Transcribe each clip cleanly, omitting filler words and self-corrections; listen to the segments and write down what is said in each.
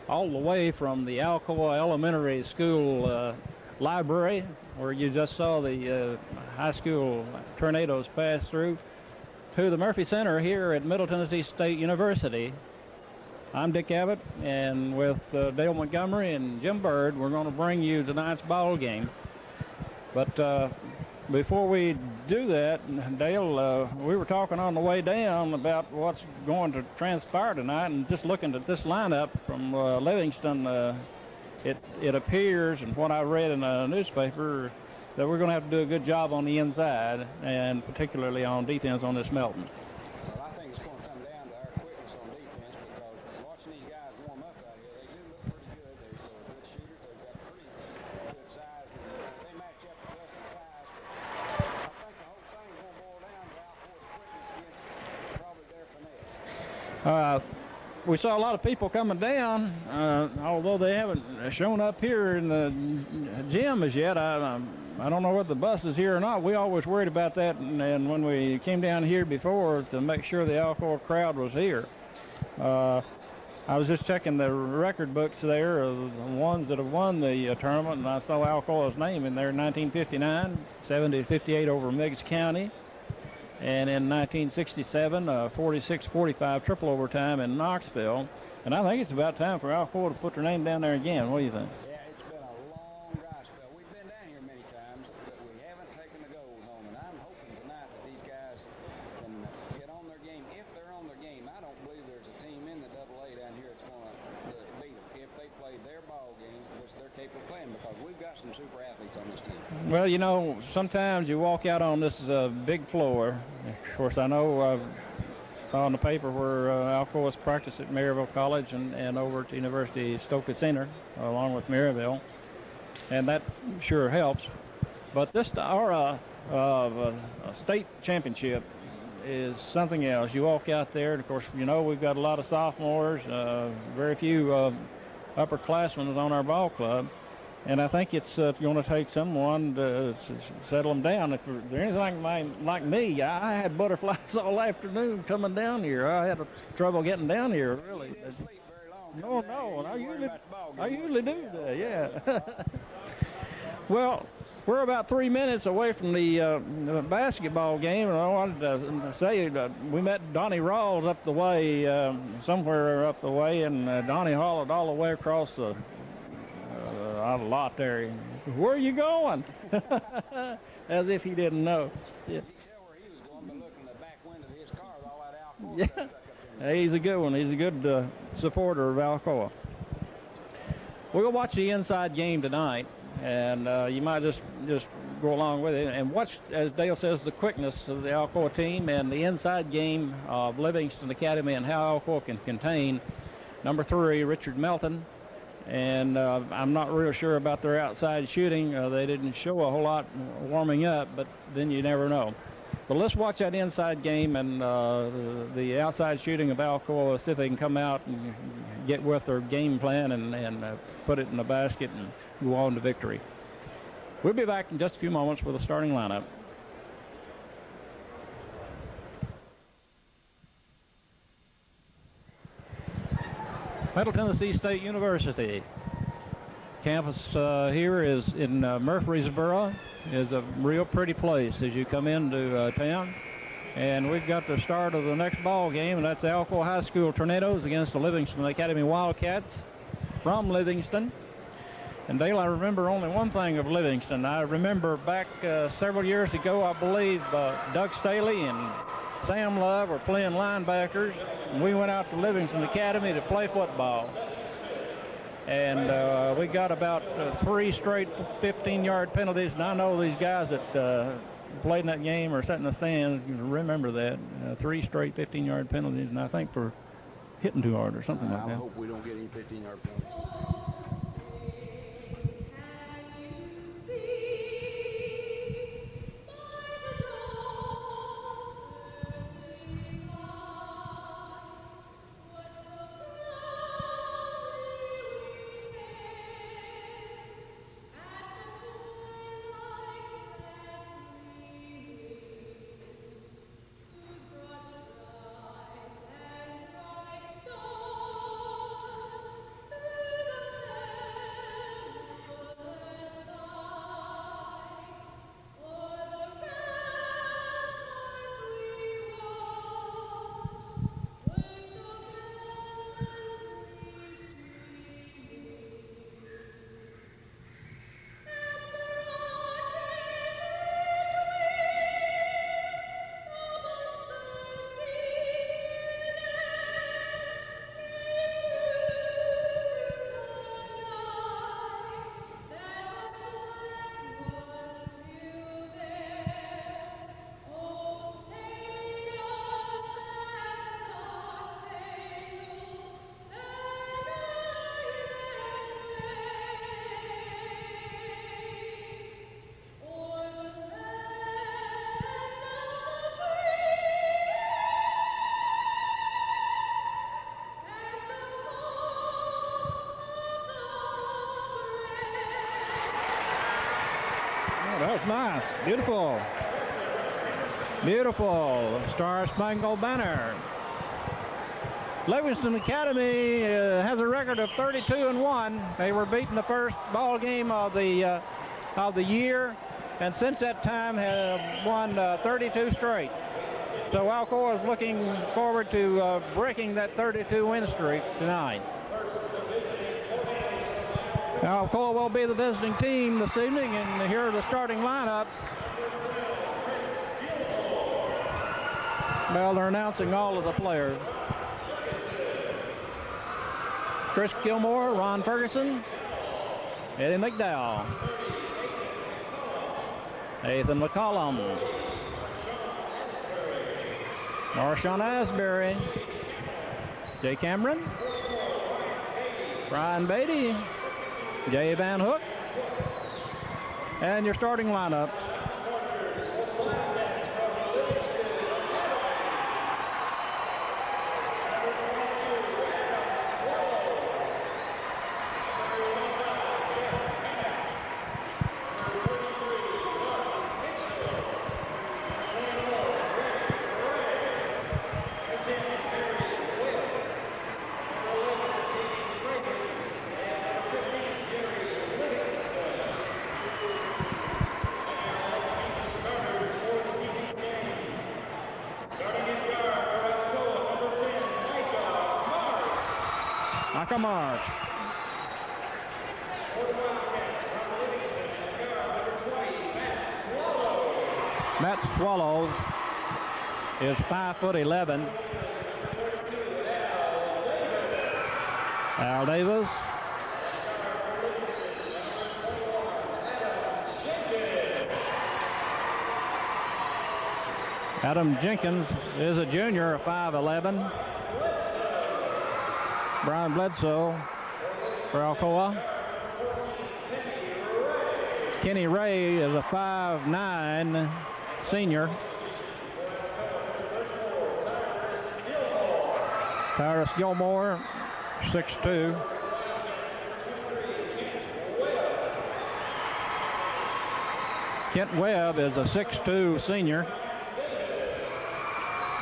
All the way from the Alcoa Elementary School library, where you just saw the high school tornadoes pass through, to the Murphy Center here at Middle Tennessee State University. I'm Dick Abbott, and with Dale Montgomery and Jim Bird, we're going to bring you tonight's ball game. But before we do that, Dale, we were talking on the way down about what's going to transpire tonight, and just looking at this lineup from Livingston, it appears, and what I read in a newspaper, that we're going to have to do a good job on the inside, and particularly on defense on this Melton. Well, I think it's going to come down to our quickness on defense, because watching these guys warm up out here, they do look pretty good. They're good shooters. They've got pretty good size, and they match up with us in size. I think the whole thing's going to boil down to Alcoa's quickness against probably their finesse. We saw a lot of people coming down, although they haven't shown up here in the gym as yet. I don't know whether the bus is here or not. We always worried about that, and when we came down here before to make sure the Alcoa crowd was here. I was just checking the record books there of the ones that have won the tournament, and I saw Alcoa's name in there in 1959, 70-58 over Meigs County. And in 1967, 46-45 triple overtime in Knoxville. And I think it's about time for Alcoa to put their name down there again. What do you think? Yeah, it's been a long dry spell. We've been down here many times, but we haven't taken the gold home. And I'm hoping tonight that these guys can get on their game. If they're on their game, I don't believe there's a team in the AA down here that's going to beat them if they play their ball game, which they're capable of playing, because we've got some super athletes on this team. Well, you know, sometimes you walk out on this big floor. Of course, I know saw in the paper where Alcoa's practiced at Maryville College and over at the University of Stoke Center, along with Maryville, and that sure helps. But this, our state championship is something else. You walk out there, and of course, you know, we've got a lot of sophomores, very few upperclassmen on our ball club. And I think it's going to take someone to settle them down. If they're anything like me, I had butterflies all afternoon coming down here. I had trouble getting down here, really. You didn't sleep very long. No, I usually do that, yeah. Well, we're about 3 minutes away from the basketball game, and I wanted to say that we met Donnie Rawls up the way, somewhere up the way, and Donnie hollered all the way across the a lot there. Where are you going? As if he didn't know. Yeah. You tell where he was going by looking at the back window of his car with all that Alcoa. Yeah. He's a good one. He's a good supporter of Alcoa. We're going to watch the inside game tonight, and you might just go along with it and watch, as Dale says, the quickness of the Alcoa team and the inside game of Livingston Academy and how Alcoa can contain number 3, Richard Melton. And I'm not real sure about their outside shooting. They didn't show a whole lot warming up, but then you never know. But let's watch that inside game and the outside shooting of Alcoa, see if they can come out and get with their game plan and put it in the basket and go on to victory. We'll be back in just a few moments with a starting lineup. Middle Tennessee State University. Campus here is in Murfreesboro. Is a real pretty place as you come into town. And we've got the start of the next ball game, and that's the Alcoa High School Tornadoes against the Livingston Academy Wildcats from Livingston. And Dale, I remember only one thing of Livingston. I remember back several years ago, I believe Doug Staley and Sam Love were playing linebackers, and we went out to Livingston Academy to play football. And we got about 3 straight 15-yard penalties, and I know these guys that played in that game or sat in the stands remember that. 3 straight 15-yard penalties, and I think for hitting too hard or something like that. I hope we don't get any 15-yard penalties. That was nice. Beautiful. Beautiful. Star Spangled Banner. Livingston Academy has a record of 32-1. They were beaten the first ball game of the year, and since that time have won 32 straight. So Alcoa is looking forward to breaking that 32 win streak tonight. Alcoa will be the visiting team this evening, and here are the starting lineups. Well, they're announcing all of the players. Chris Gilmore, Ron Ferguson, Eddie McDowell, Nathan McCollum, Marshawn Asbury, Jay Cameron, Brian Beatty, Jay Van Hook, and your starting lineups. Marsh. Matt Swallow is 5'11". Al Davis. Adam Jenkins is a junior, 5'11". Brian Bledsoe for Alcoa. Kenny Ray is a 5'9" senior. Tyrus Gilmore, 6'2". Kent Webb is a 6'2" senior.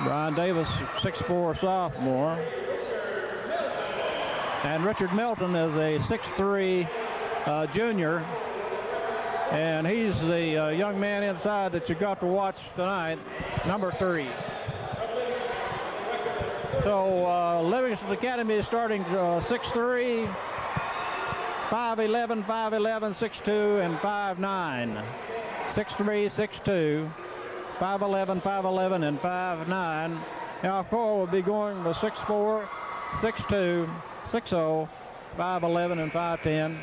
Brian Davis, 6'4" sophomore. And Richard Milton is a 6'3" junior. And he's the young man inside that you got to watch tonight, number 3. So Livingston Academy is starting 6'3", 5'11", 5'11", 6'2", and 5'9". 6'3", 6'2", 5'11", 5'11", and 5'9". Alcoa will be going with 6'4", 6'2", 6'0", 5'11", and 5'10".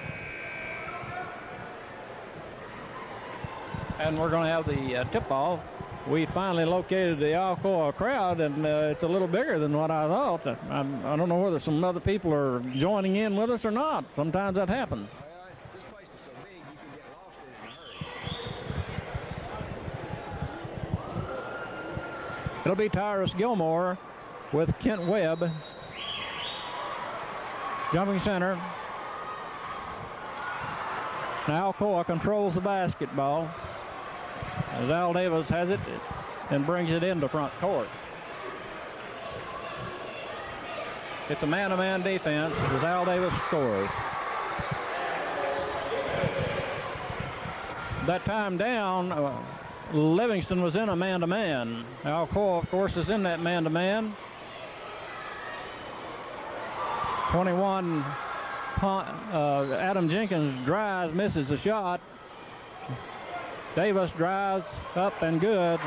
And we're going to have the tip-off. We finally located the Alcoa crowd, and it's a little bigger than what I thought. I don't know whether some other people are joining in with us or not. Sometimes that happens. Well, this place is so big, you can get lost in a hurry. It'll be Tyrus Gilmore with Kent Webb jumping center. Now Alcoa controls the basketball as Al Davis has it and brings it into front court. It's a man-to-man defense as Al Davis scores. That time down, Livingston was in a man-to-man. Alcoa, of course, is in that man-to-man. 21, Adam Jenkins drives, misses the shot. Davis drives up and good.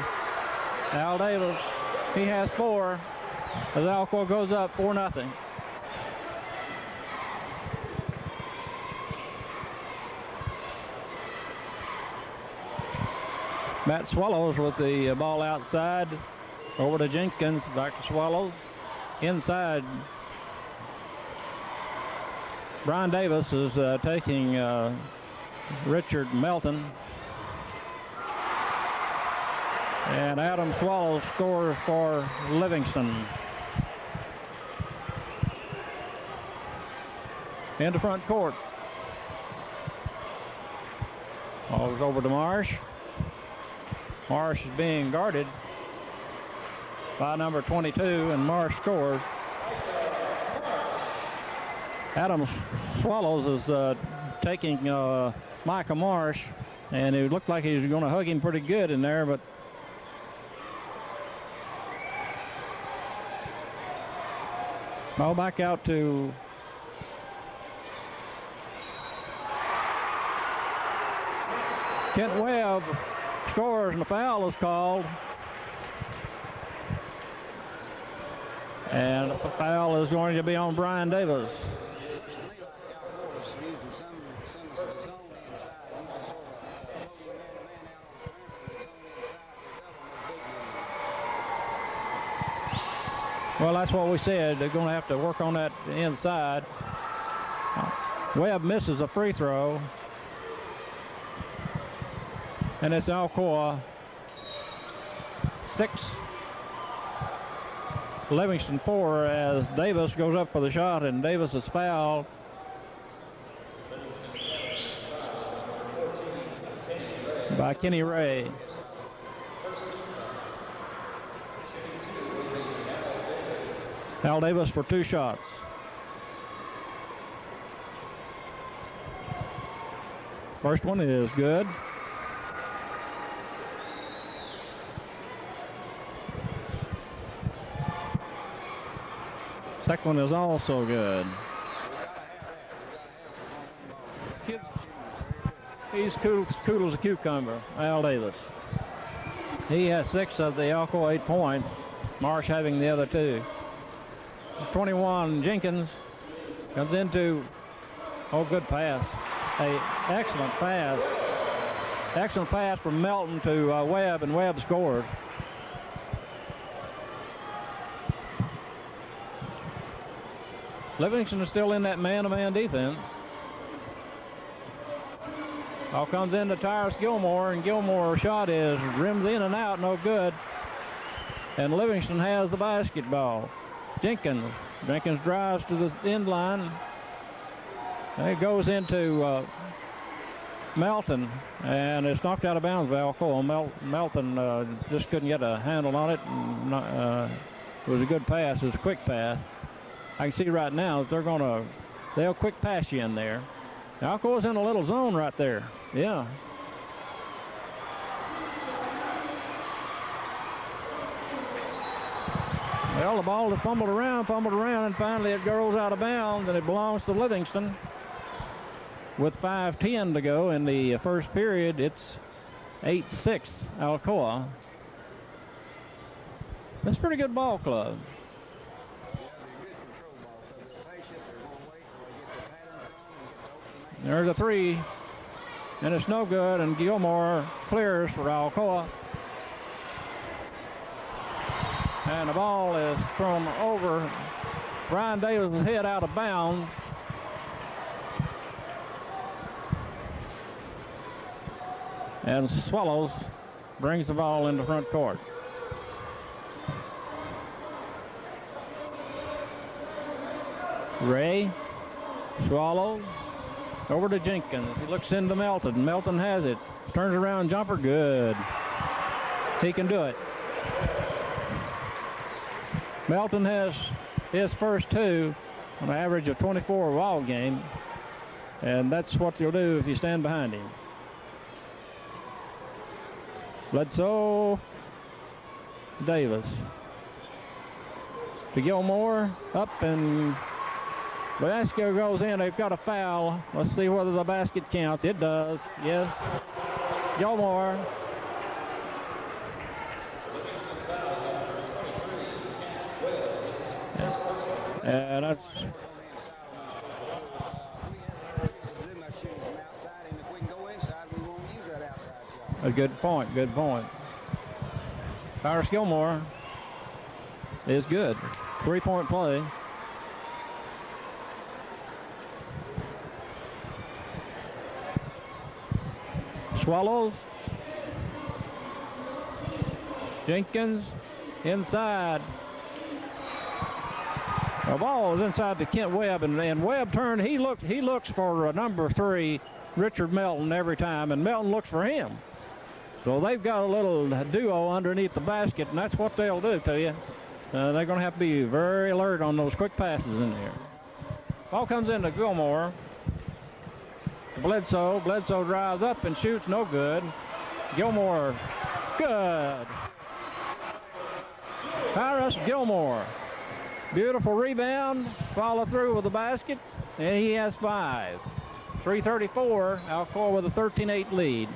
Al Davis, he has 4 as Alcoa goes up 4-0. Matt Swallows with the ball outside. Over to Jenkins, back to Swallows. Inside, Brian Davis is taking Richard Melton. And Adam Swallows scores for Livingston. Into front court. Ball's over to Marsh. Marsh is being guarded by number 22, and Marsh scores. Adam Swallows is taking Micah Marsh, and it looked like he was going to hug him pretty good in there, but ball back out to Kent Webb. Scores, and the foul is called. And the foul is going to be on Brian Davis. Well, that's what we said. They're going to have to work on that inside. Webb misses a free throw. And it's Alcoa 6, Livingston 4, as Davis goes up for the shot, and Davis is fouled. By Kenny Ray. Al Davis for 2 shots. First one is good. Second one is also good. He's cool as a cucumber, Al Davis. He has 6 of the Alcoa 8 points, Marsh having the other 2. 21, Jenkins comes into, good pass. Excellent pass. Excellent pass from Melton to Webb, and Webb scores. Livingston is still in that man-to-man defense. Ball comes into Tyrus Gilmore, and Gilmore's shot is rims in and out, no good. And Livingston has the basketball. Jenkins drives to the end line. And it goes into Melton, and it's knocked out of bounds by Alcoa. Melton just couldn't get a handle on it. It was a good pass. It was a quick pass. I can see right now that they'll quick pass you in there. Alcoa's in a little zone right there. Yeah. Well, the ball is fumbled around, and finally it goes out of bounds, and it belongs to Livingston. With 5:10 to go in the first period, it's 8-6 Alcoa. That's a pretty good ball club. There's a three, and it's no good, and Gilmore clears for Alcoa. And the ball is thrown over Brian Davis' head out of bounds. And Swallows brings the ball into front court. Ray, Swallows, over to Jenkins. He looks into Melton. Melton has it. Turns around, jumper, good. He can do it. Melton has his first two on an average of 24 a ball game. And that's what you'll do if you stand behind him. Bledsoe, Davis. To Gilmore, up, and Velasco goes in. They've got a foul. Let's see whether the basket counts. It does, yes. Gilmore. And that's a good point, good point. Cyrus Gilmore is good. 3-point play. Swallows. Jenkins inside. The ball is inside to Kent Webb, and Webb turned. He looks for number 3, Richard Melton, every time, and Melton looks for him. So they've got a little duo underneath the basket, and that's what they'll do to you. They're going to have to be very alert on those quick passes in there. Ball comes into Gilmore. Bledsoe. Bledsoe drives up and shoots, no good. Gilmore, good. Cyrus Gilmore. Beautiful rebound, follow through with the basket, and he has 5. 3:34, Alcoa with a 13-8 lead.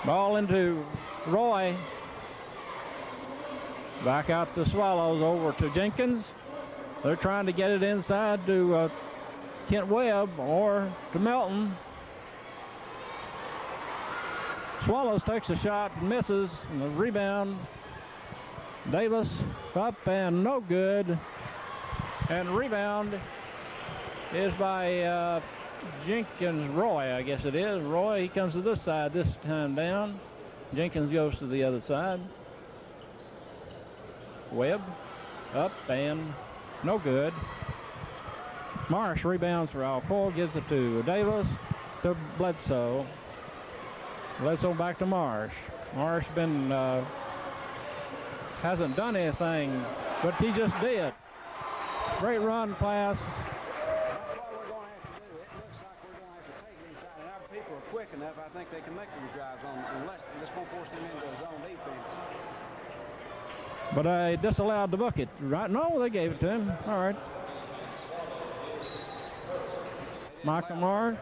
Ball into Roy. Back out to Swallows, over to Jenkins. They're trying to get it inside to Kent Webb or to Melton. Swallows takes a shot, misses, and the rebound. Davis up and no good. And rebound is by Jenkins. Roy, I guess it is. Roy, he comes to this side this time down. Jenkins goes to the other side. Webb up and no good. Marsh rebounds for Alcoa, gives it to Davis, to Bledsoe. Bledsoe back to Marsh. Marsh hasn't done anything, but he just did. Great run pass. That's what we're going to have to do. It looks like we're going to have to take it inside, and our people are quick enough. I think they can make these drives on, unless this won't force them into a zone defense. But I disallowed the bucket, right? No, they gave it to him. All right. Michael Marsh.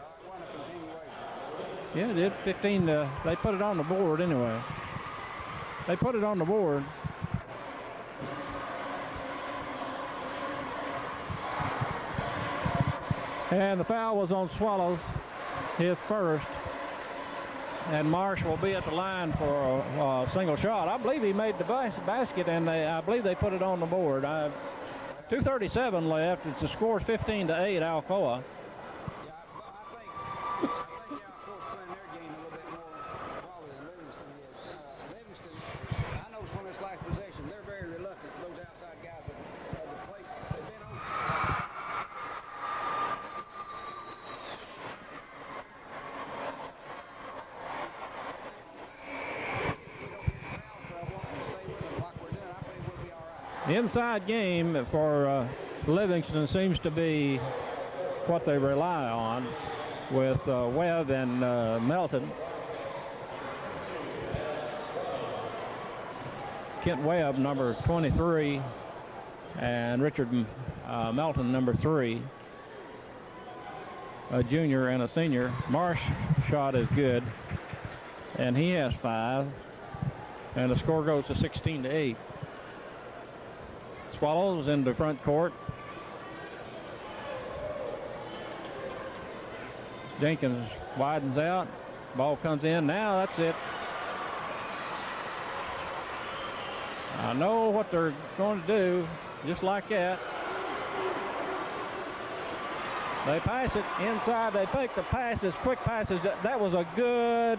Yeah, it did. 15. They put it on the board anyway. They put it on the board. And the foul was on Swallows, his first. And Marsh will be at the line for a single shot. I believe he made the basket, and I believe they put it on the board. 2:37 left. It's the score's 15-8 Alcoa. The inside game for Livingston seems to be what they rely on with Webb and Melton. Kent Webb, number 23, and Richard Melton, number 3, a junior and a senior. Marsh shot is good, and he has 5, and the score goes to 16-8. Swallows into front court. Jenkins widens out. Ball comes in. Now that's it. I know what they're going to do, just like that. They pass it inside. They take the passes, quick passes. That was a good.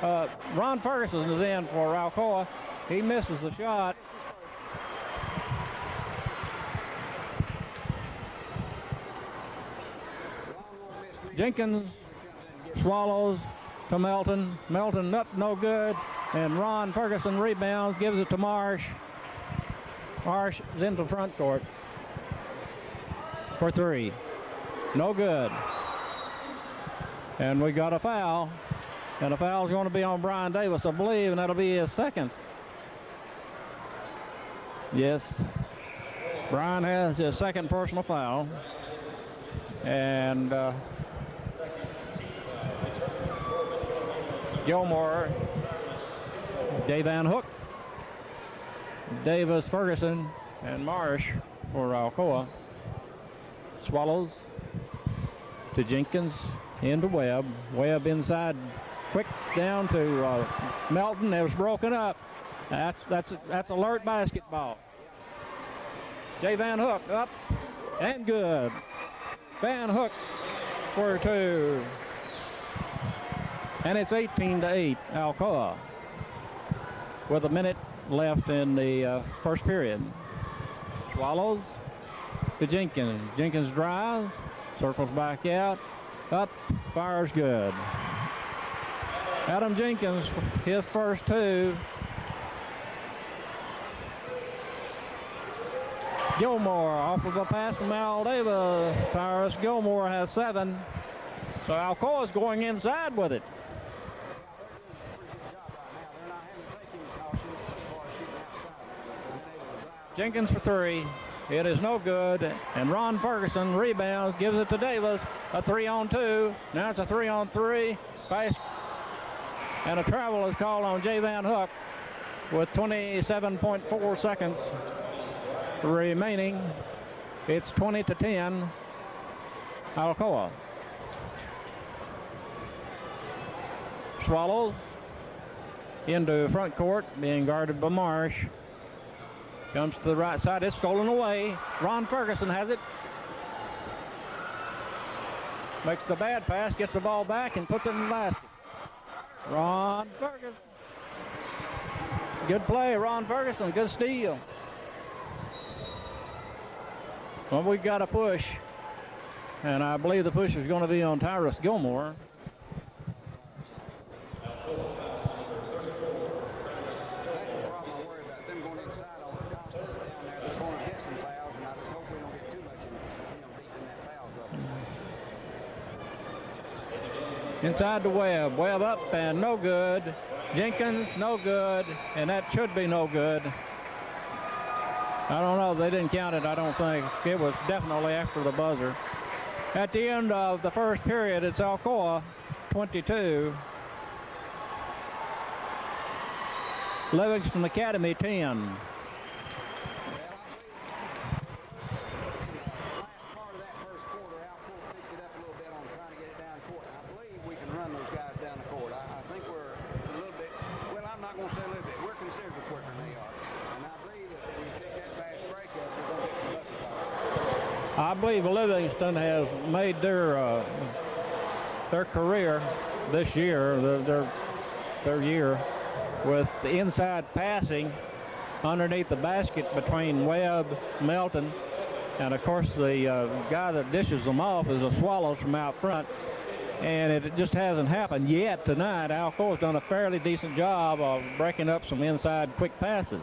Ron Ferguson is in for Alcoa. He misses the shot. Jenkins swallows to Melton. Melton up, no good. And Ron Ferguson rebounds, gives it to Marsh. Marsh is into front court for 3. No good. And we got a foul. And the foul is going to be on Brian Davis, I believe, and that'll be his second. Yes. Brian has his second personal foul. And Gilmore, Dave Van Hook, Davis, Ferguson, and Marsh for Alcoa. Swallows to Jenkins, into Webb. Webb inside, quick down to Melton. It was broken up. That's alert basketball. Jay Van Hook up and good. Van Hook for 2. And it's 18-8 Alcoa with a minute left in the first period. Swallows to Jenkins. Jenkins drives, circles back out, up, fires good. Adam Jenkins, his first 2. Gilmore off of a pass from Al Davis. Tyrus Gilmore has 7. So Alcoa is going inside with it. Jenkins for 3. It is no good. And Ron Ferguson rebounds, gives it to Davis. A 3-on-2. Now it's a 3-on-3. Pass. And a travel is called on Jay Van Hook with 27.4 seconds remaining. It's 20-10 Alcoa. Swallows into front court, being guarded by Marsh. Comes to the right side. It's stolen away. Ron Ferguson has it. Makes the bad pass, gets the ball back, and puts it in the basket. Ron Ferguson. Good play, Ron Ferguson. Good steal. Well, we've got a push, and I believe the push is going to be on Tyrus Gilmore. Inside to Webb. Webb up and no good. Jenkins, no good. And that should be no good. I don't know. They didn't count it, I don't think. It was definitely after the buzzer. At the end of the first period, it's Alcoa 22. Livingston Academy 10. I believe Livingston has made their career this year, their year, with the inside passing underneath the basket between Webb, Melton, and of course the guy that dishes them off is the Swallows from out front. And it just hasn't happened yet tonight. Alcoa's done a fairly decent job of breaking up some inside quick passes.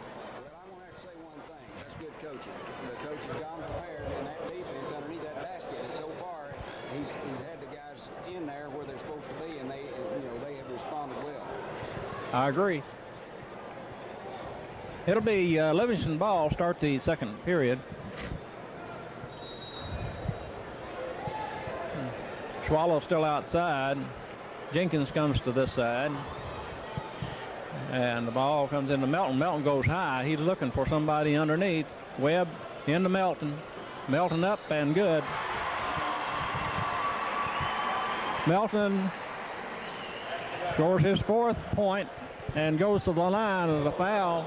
I agree. It'll be Livingston ball, start the second period. Swallow still outside. Jenkins comes to this side. And the ball comes into Melton. Melton goes high. He's looking for somebody underneath. Webb into Melton. Melton up and good. Melton scores his 4th point and goes to the line as a foul.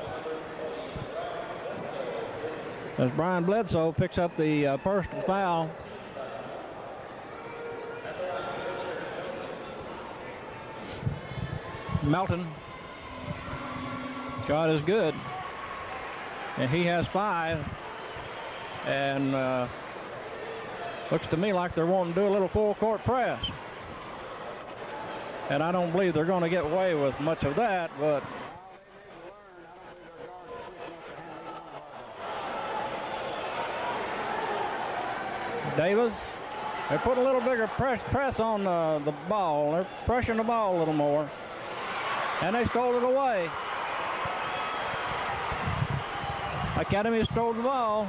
As Brian Bledsoe picks up the personal foul. Melton shot is good, and he has 5, and looks to me like they're wanting to do a little full court press, and I don't believe they're going to get away with much of that, but Davis, they put a little bigger press on the ball. They're pressuring the ball a little more, and they stole it away. Academy stole the ball.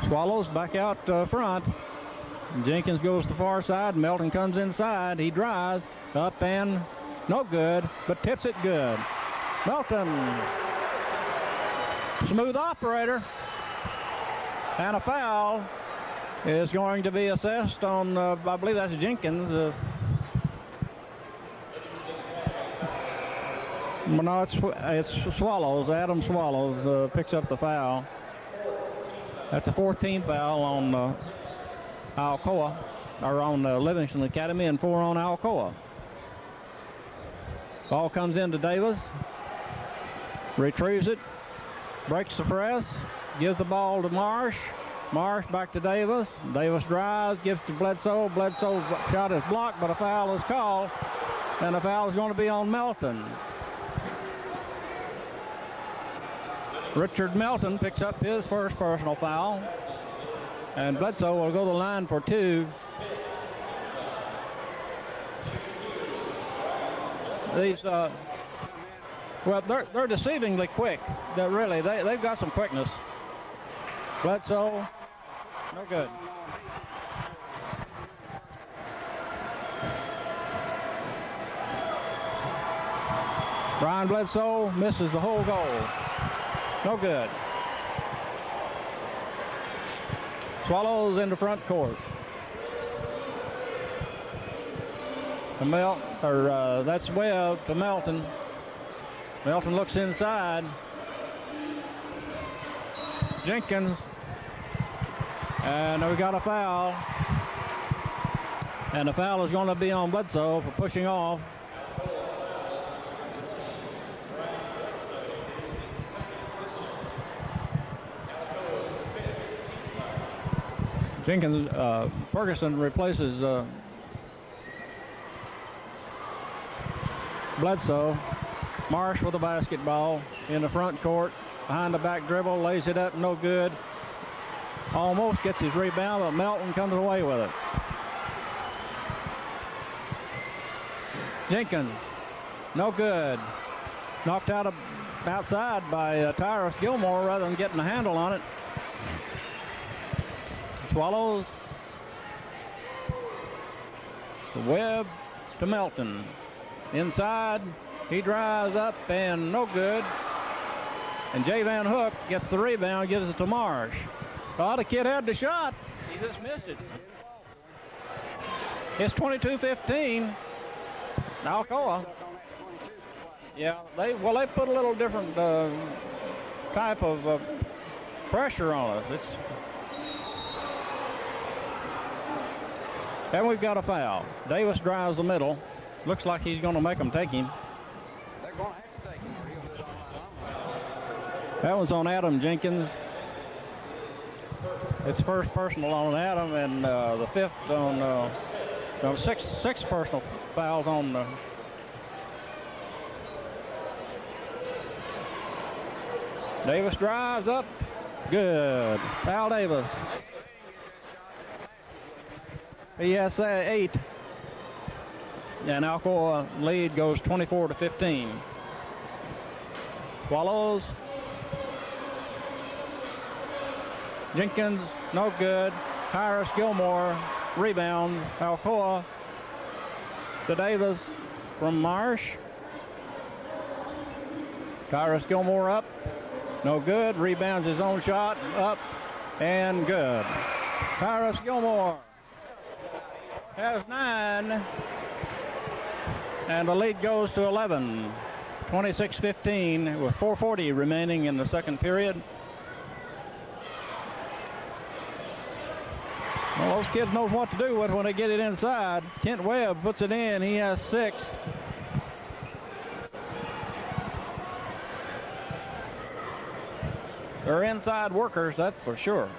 Swallows back out front. Jenkins goes to the far side. Melton comes inside. He drives up and no good, but tips it good. Melton, smooth operator, and a foul is going to be assessed on, I believe that's Jenkins. No, it's Swallows. Adam Swallows picks up the foul. That's a 14th foul on Alcoa, or on Livingston Academy, and 4 on Alcoa. Ball comes into Davis, retrieves it, breaks the press, gives the ball to Marsh. Marsh back to Davis. Davis drives, gives to Bledsoe. Bledsoe's shot is blocked, but a foul is called, and the foul is going to be on Melton. Richard Melton picks up his first personal foul, and Bledsoe will go to the line for 2. These, well, they're deceivingly quick. They're really, they've got some quickness. Bledsoe, no good. Brian Bledsoe misses the whole goal. No good. Swallows into front court. That's Webb to Melton. Melton looks inside. Jenkins. And we got a foul. And the foul is going to be on Bledsoe for pushing off. Jenkins, Ferguson replaces Bledsoe. Marsh with the basketball in the front court. Behind the back dribble, lays it up, no good. Almost gets his rebound, but Melton comes away with it. Jenkins, no good. Knocked out outside by Tyrus Gilmore rather than getting a handle on it. Swallows. Webb to Melton. Inside, he drives up and no good. And Jay Van Hook gets the rebound, gives it to Marsh. Oh, the kid had the shot. He just missed it. It's 22-15. Alcoa. Yeah, they put a little different type of pressure on us. And we've got a foul. Davis drives the middle. Looks like he's going to make them take him. They're going to have to take him or he'll do it on. That was on Adam Jenkins. It's first personal on Adam, and the 5th on, no, six personal fouls on Davis drives up. Good. Foul Davis. He has 8. and Alcoa lead goes 24-15. Swallows. Jenkins, no good. Tyrus Gilmore, rebound. Alcoa to Davis from Marsh. Tyrus Gilmore up, no good. Rebounds his own shot, up and good. Tyrus Gilmore has 9, and the lead goes to 11. 26-15 with 4:40 remaining in the second period. Well, those kids know what to do with when they get it inside. Kent Webb puts it in. He has 6. They're inside workers, that's for sure.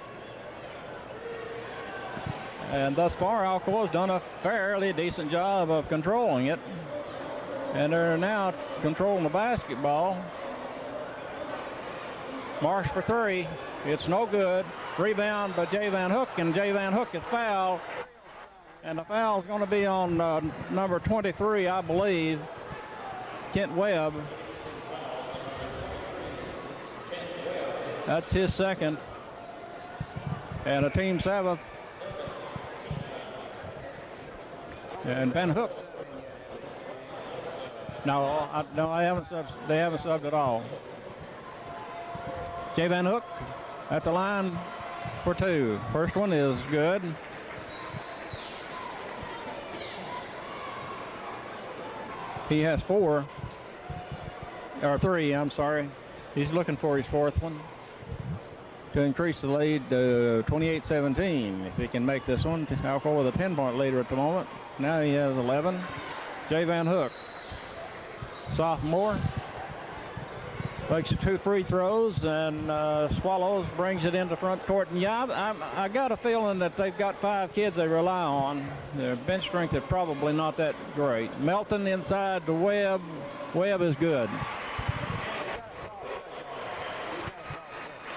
And thus far, Alcoa's done a fairly decent job of controlling it. And they're now controlling the basketball. Marsh for 3. It's no good. Rebound by Jay Van Hook, and Jay Van Hook is fouled. And the foul's going to be on number 23, I believe, Kent Webb. That's his second. And a team 7th. And Van Hook. No, I haven't subbed. They haven't subbed at all. Jay Van Hook at the line for 2. First one is good. He has 4. Or 3, I'm sorry. He's looking for his 4th one to increase the lead to 28-17. If he can make this one, Alcoa with a 10-point leader at the moment. Now he has 11. Jay Van Hook, sophomore, makes 2 free throws, and Swallows brings it into front court. And yeah, I got a feeling that they've got 5 kids they rely on. Their bench strength is probably not that great. Melton inside to Webb. Webb is good.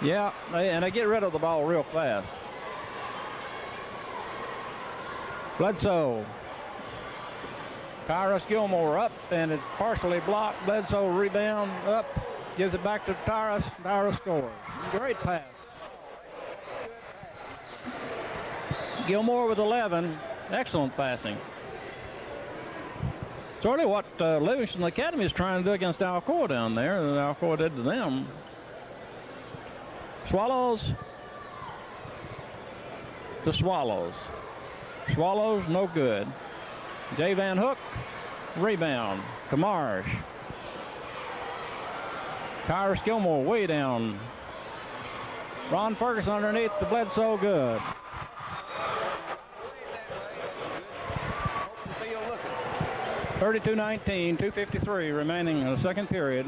Yeah, and they get rid of the ball real fast. Bledsoe. Tyrus Gilmore up, and it's partially blocked. Bledsoe rebound up, gives it back to Tyrus. Tyrus scores. Great pass. Gilmore with 11. Excellent passing. Sort of what Livingston Academy is trying to do against Alcoa down there, and Alcoa did to them. Swallows to Swallows. Swallows, no good. Jay Van Hook, rebound to Marsh. Tyrus Gilmore way down. Ron Ferguson underneath the Bledsoe, good. 32-19, 2:53 remaining in the second period.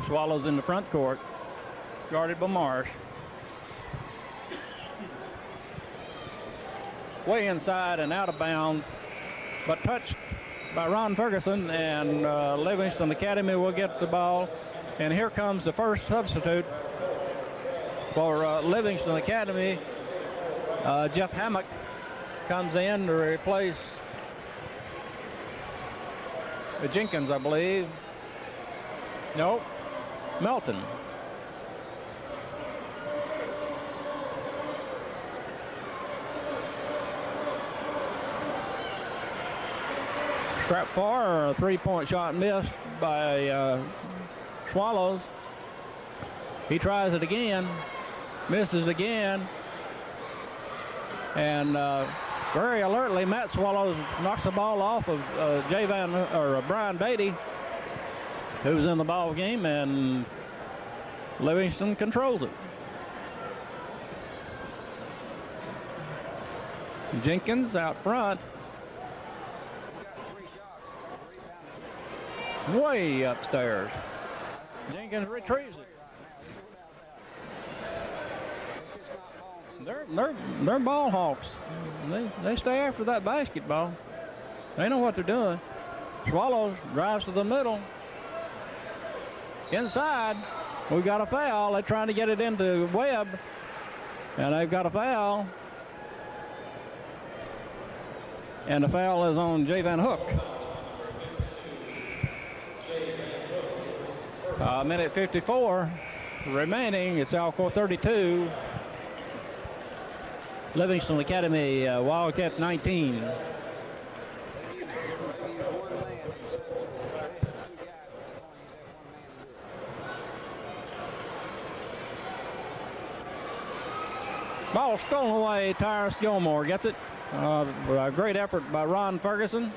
Swallows in the front court, guarded by Marsh. Way inside and out of bounds, but touched by Ron Ferguson, and Livingston Academy will get the ball. And here comes the first substitute for Livingston Academy. Jeff Hammock comes in to replace Jenkins, I believe. Nope, Melton. Trap far, a 3-point shot missed by Swallows. He tries it again, misses again, and very alertly, Matt Swallows knocks the ball off of Brian Beatty, who's in the ball game, and Livingston controls it. Jenkins out front. Way upstairs. Jenkins retrieves it. They're ball hawks. They stay after that basketball. They know what they're doing. Swallows drives to the middle. Inside, we've got a foul. They're trying to get it into Webb, and they've got a foul. And the foul is on Jay Van Hook. Minute 54 remaining. It's Alcoa 32. Livingston Academy Wildcats 19. Ball stolen away. Tyrus Gilmore gets it. A great effort by Ron Ferguson.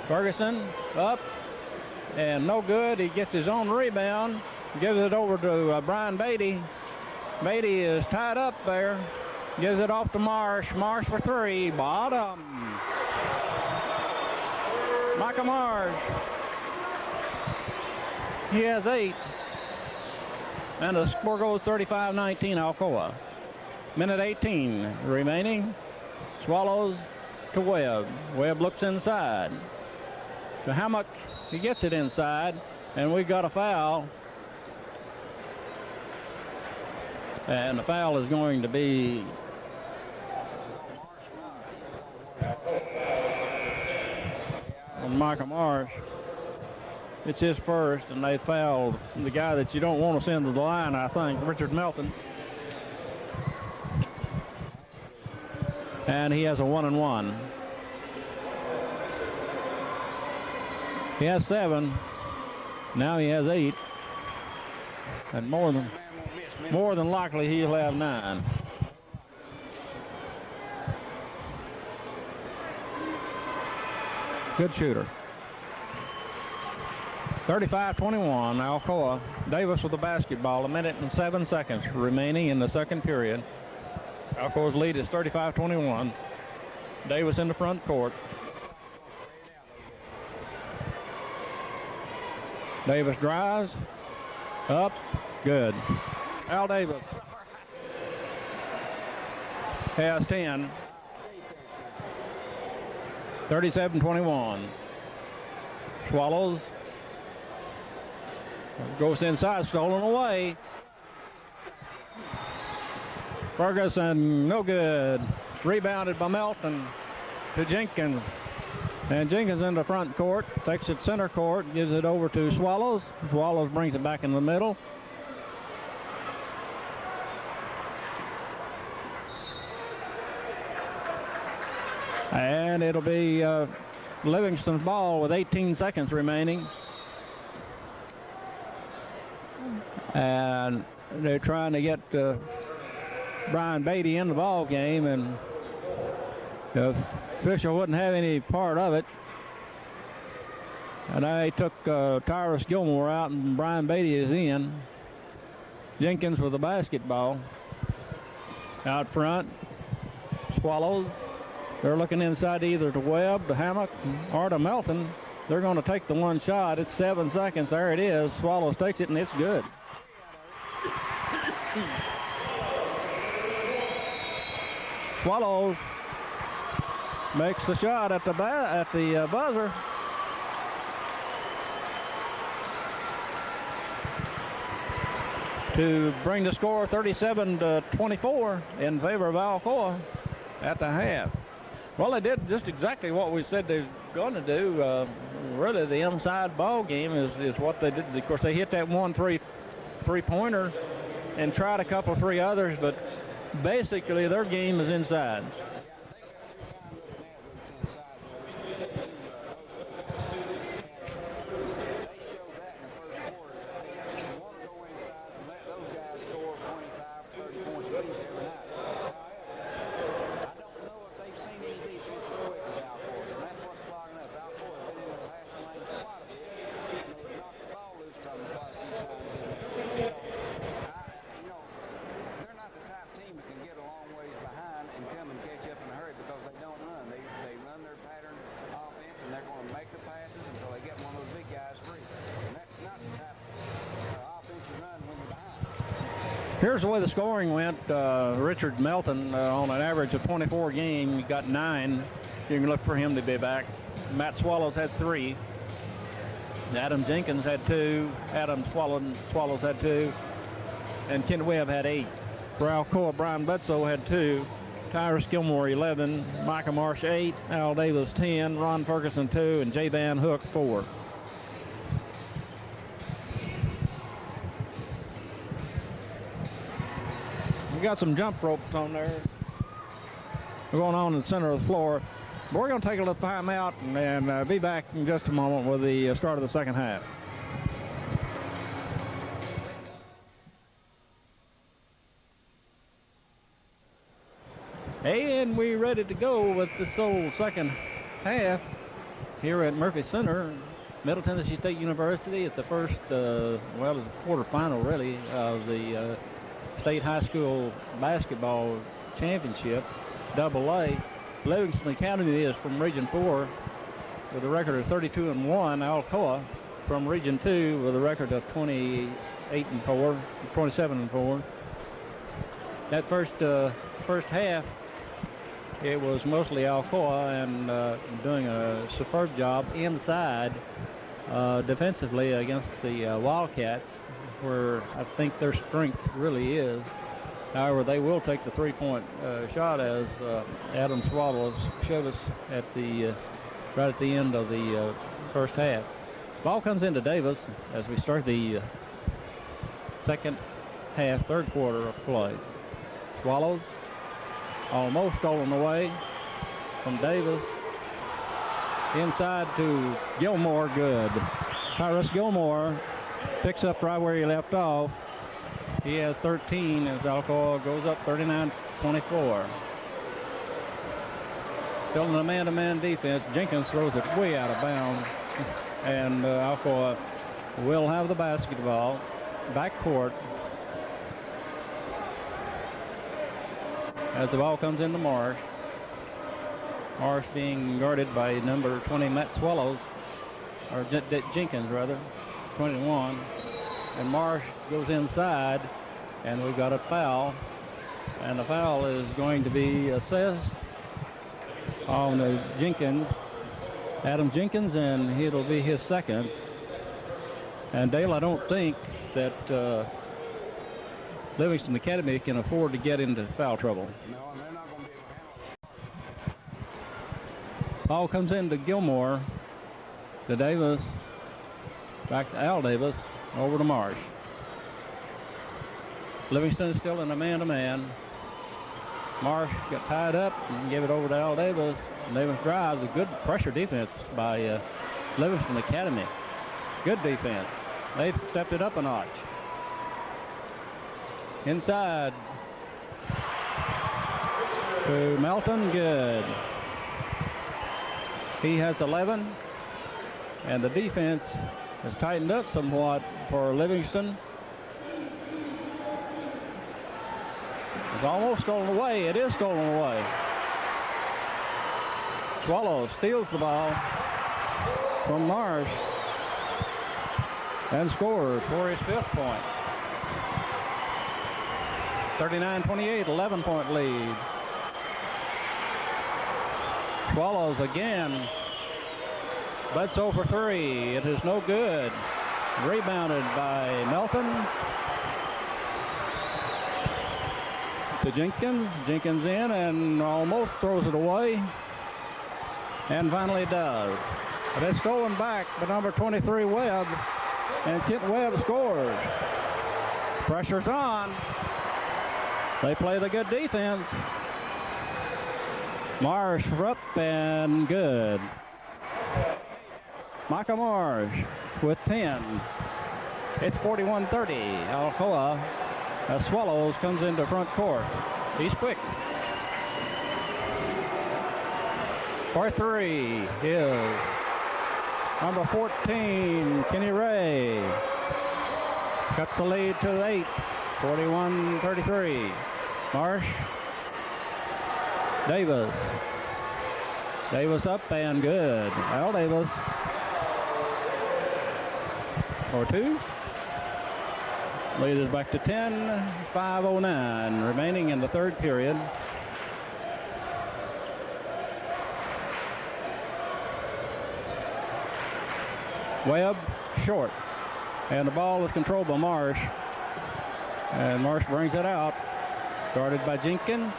Ferguson up and no good. He gets his own rebound. Gives it over to Brian Beatty. Beatty is tied up there. Gives it off to Marsh. Marsh for three. Bottom. Micah Marsh. He has 8. And the score goes 35-19 Alcoa. Minute 18 remaining. Swallows to Webb. Webb looks inside. To Hammock. He gets it inside. And we got a foul. And the foul is going to be on Micah Marsh. It's his first, and they fouled the guy that you don't want to send to the line, I think, Richard Melton. And he has a 1-and-1. He has 7. Now he has 8. And more than likely he'll have 9. Good shooter. 35-21, Alcoa. Davis with the basketball. 1 minute and 7 seconds remaining in the second period. Alcoa's lead is 35-21. Davis in the front court. Davis drives. Up. Good. Al Davis has 10. 37-21. Swallows. Goes inside, stolen away. Ferguson, no good. Rebounded by Melton to Jenkins. And Jenkins in the front court, takes it center court, gives it over to Swallows. Swallows brings it back in the middle. And it'll be Livingston's ball with 18 seconds remaining. And they're trying to get Brian Beatty in the ball game, and the official wouldn't have any part of it. And they took Tyrus Gilmore out, and Brian Beatty is in. Jenkins with the basketball. Out front, Swallows. They're looking inside either to Webb, to Hammock, or to Melton. They're going to take the one shot. It's 7 seconds. There it is. Swallows takes it, and it's good. Swallows makes the shot at the buzzer. To bring the score 37-24 in favor of Alcoa at the half. Well, they did just exactly what we said they were going to do. Really, the inside ball game is what they did. Of course, they hit that 1 three-pointer and tried a couple 3 others, but basically their game is inside. Here's the way the scoring went. Richard Melton on an average of 24 a game, got 9. You can look for him to be back. Matt Swallows had 3. Adam Jenkins had 2. Adam Swallows had 2. And Kent Webb had 8. For Alcoa, Brian Bledsoe had 2. Tyrus Gilmore 11, Micah Marsh 8, Al Davis 10, Ron Ferguson 2, and J. Van Hook 4. We got some jump ropes on there going on in the center of the floor. But we're going to take a little time out and be back in just a moment with the start of the second half. And we're ready to go with this old second half here at Murphy Center, Middle Tennessee State University. It's the first, it's a quarterfinal really, of the State High School Basketball Championship, AA. Livingston Academy is from Region 4 with a record of 32-1. Alcoa from Region 2 with a record of 27-4. That first half, it was mostly Alcoa and doing a superb job inside defensively against the Wildcats, where I think their strength really is. However, they will take the three-point shot, as Adam Swallows showed us at the right at the end of the first half. Ball comes into Davis as we start the second half, third quarter of play. Swallows almost stolen away from Davis. Inside to Gilmore, good. Tyrus Gilmore picks up right where he left off. He has 13 as Alcoa goes up 39-24. Still in a man-to-man defense. Jenkins throws it way out of bounds. And Alcoa will have the basketball. Backcourt. As the ball comes into Marsh. Marsh being guarded by number 20, Matt Swallows. Or Jenkins, rather. 21. And Marsh goes inside, and we've got a foul. And the foul is going to be assessed on Jenkins, Adam Jenkins, and it'll be his second. And Dale, I don't think that Livingston Academy can afford to get into foul trouble. No, and they're not going to be able to handle it. Ball comes into Gilmore, to Davis, back to Al Davis, over to Marsh. Livingston is still in a man-to-man. Marsh got tied up and gave it over to Al Davis. And Davis drives. A good pressure defense by Livingston Academy. Good defense. They've stepped it up a notch. Inside to Melton, good. He has 11, and the defense has tightened up somewhat for Livingston. It's almost stolen away. It is stolen away. Swallows steals the ball from Marsh and scores for his fifth point. 39-28, 11-point lead. Swallows again. Bledsoe for three. It is no good. Rebounded by Melton. To Jenkins. Jenkins in and almost throws it away. And finally does. But it's stolen back by number 23, Webb. And Kent Webb scores. Pressure's on. They play the good defense. Marsh up and good. Micah Marsh with 10. It's 41-30. Alcoa Swallows comes into front court. He's quick. For three is number 14, Kenny Ray. Cuts the lead to 8. 41-33. Marsh. Davis. Davis up and good. Al Davis. For two. Lead is back to 10. 5:09 remaining in the third period. Webb short. And the ball is controlled by Marsh. And Marsh brings it out. Guarded by Jenkins.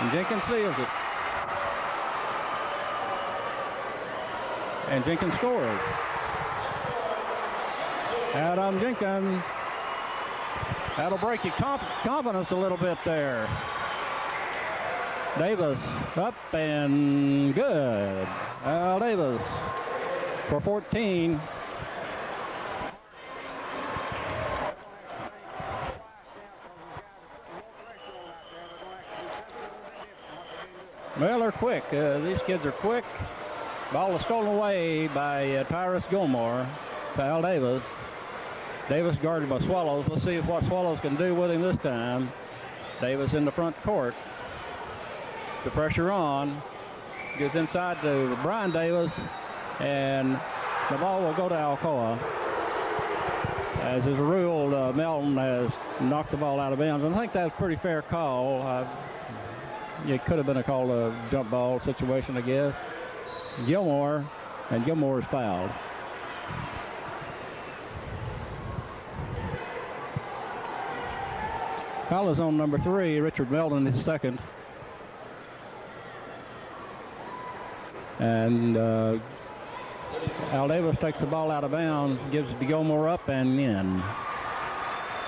And Jenkins steals it. And Jenkins scores. Adam Jenkins. That'll break your confidence a little bit there. Davis up and good. Al Davis for 14. Well, they're quick. These kids are quick. Ball is stolen away by Tyrus Gilmore to Al Davis. Davis guarded by Swallows. Let's see what Swallows can do with him this time. Davis in the front court. The pressure on. Gets inside to Brian Davis. And the ball will go to Alcoa. As is ruled, Melton has knocked the ball out of bounds. And I think that's a pretty fair call. It could have been a call a jump ball situation, I guess. Gilmore is fouled. Foul is on number 3, Richard Melton, his second. And Al Davis takes the ball out of bounds, gives it to Gilmore up and in.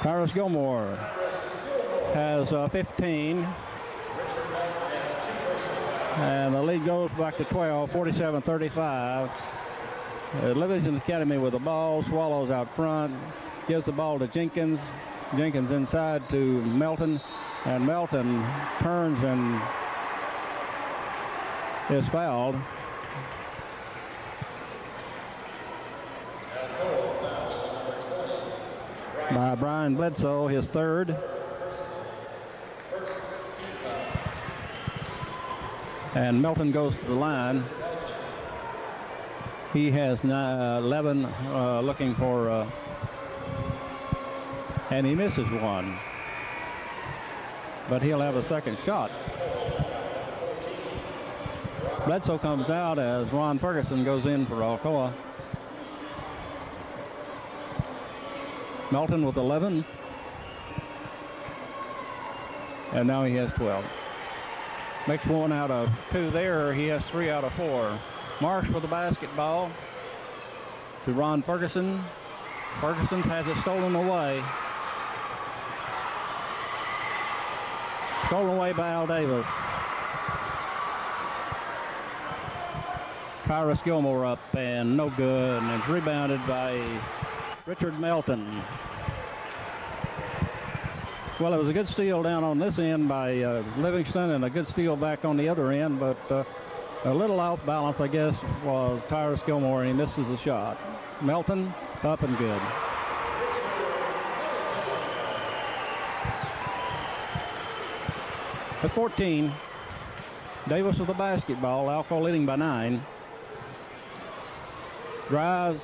Tyrus Gilmore has 15. And the lead goes back to 12, 47-35. Livingston Academy with the ball. Swallows out front. Gives the ball to Jenkins. Jenkins inside to Melton. And Melton turns and is fouled. By Brian Bledsoe, his third. And Melton goes to the line. He has 11 looking for, and he misses one. But he'll have a second shot. Bledsoe comes out as Ron Ferguson goes in for Alcoa. Melton with 11. And now he has 12. Makes 1 out of 2 there. He has 3 out of 4. Marsh with the basketball to Ron Ferguson. Ferguson has it stolen away. Stolen away by Al Davis. Tyrus Gilmore up and no good. And it's rebounded by Richard Melton. Well, it was a good steal down on this end by Livingston and a good steal back on the other end, but a little off balance, I guess, was Tyrus Gilmore, and he misses the shot. Melton up and good. That's 14. Davis with the basketball. Alcoa leading by 9. Drives,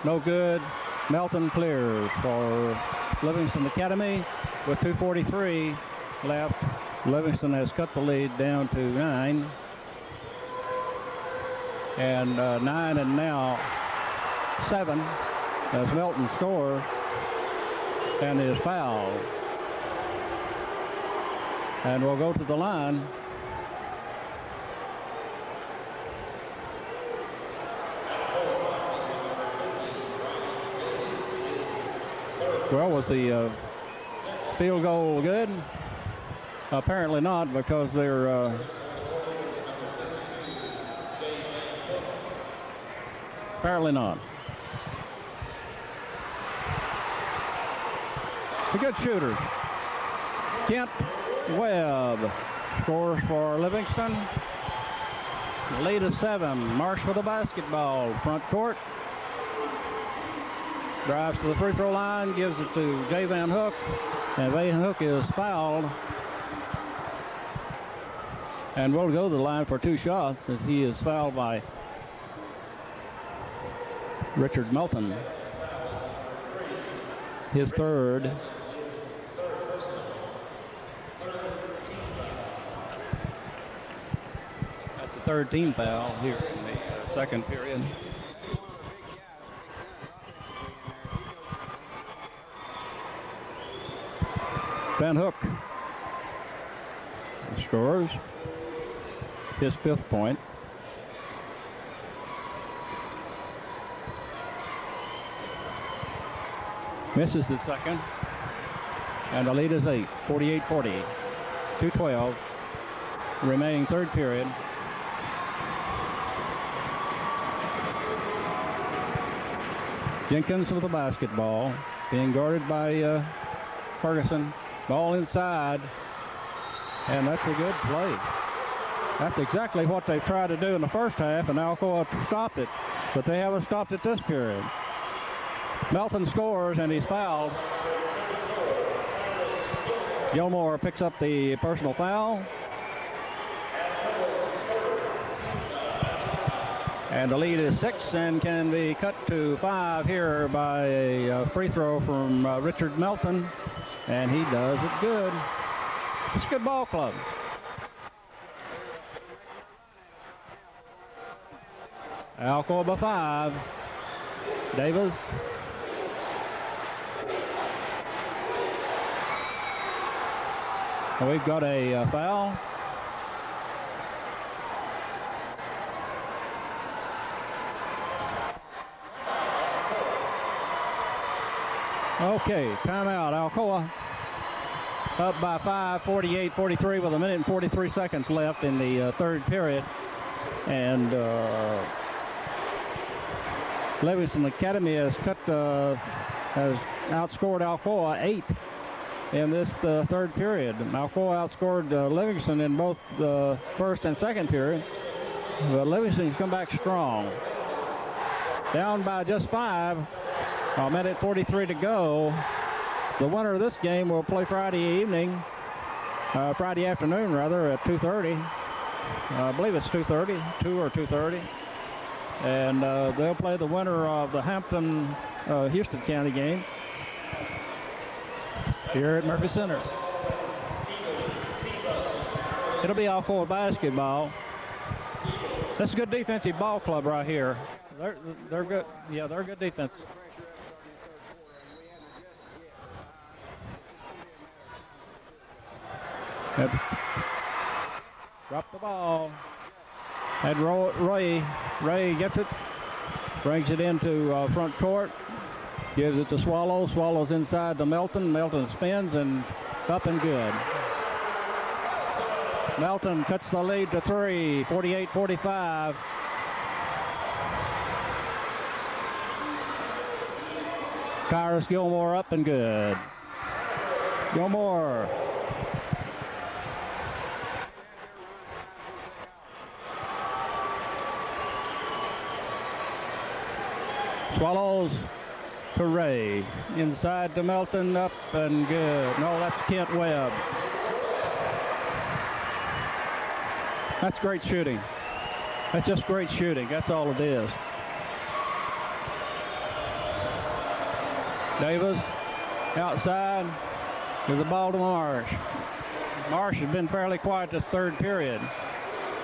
no good. Melton clears for Livingston Academy. With 2:43 left, Livingston has cut the lead down to 9. And 9 and now 7 as Melton scores and is fouled. And we'll go to the line. Well, was the field goal good? Apparently not, because they're apparently not. The good shooters. Kent Webb scores for Livingston. The lead is 7. Marsh with the basketball, front court. Drives to the free throw line, gives it to Jay Van Hook, and Van Hook is fouled. And will go to the line for 2 shots as he is fouled by Richard Melton. His third. That's the third team foul here in the second period. Van Hook scores his 5th point. Misses the second. And the lead is 8, 48-40. 2:12 remaining 3rd period. Jenkins with the basketball, being guarded by Ferguson. Ball inside, and that's a good play. That's exactly what they tried to do in the first half, and Alcoa stopped it, but they haven't stopped it this period. Melton scores, and he's fouled. Gilmore picks up the personal foul. And the lead is 6 and can be cut to 5 here by a free throw from Richard Melton. And he does it good. It's a good ball club. Alcoa by 5. Davis. We've got a foul. Okay, timeout. Alcoa up by 5, 48-43 with 1 minute and 43 seconds left in the 3rd period. And Livingston Academy has outscored Alcoa 8 in this 3rd period. Alcoa outscored Livingston in both the 1st and 2nd period. But Livingston's come back strong. Down by just 5. A minute 43 to go. The winner of this game will play Friday afternoon rather, at 2:30. I believe it's 2:30, 2 or 2:30. And they'll play the winner of the Hampton-Houston County game here at Murphy Center. It'll be Alcoa basketball. That's a good defensive ball club right here. They're good. Yeah, they're good defense. Drop the ball. And Ray gets it. Brings it into front court. Gives it to Swallows. Swallows inside to Melton. Melton spins and up and good. Melton cuts the lead to 3. 48-45. Kyrus Gilmore up and good. Gilmore. Swallows to Ray. Inside to Melton, up and good. No, that's Kent Webb. That's great shooting. That's just great shooting. That's all it is. Davis outside with the ball to Marsh. Marsh has been fairly quiet this 3rd period.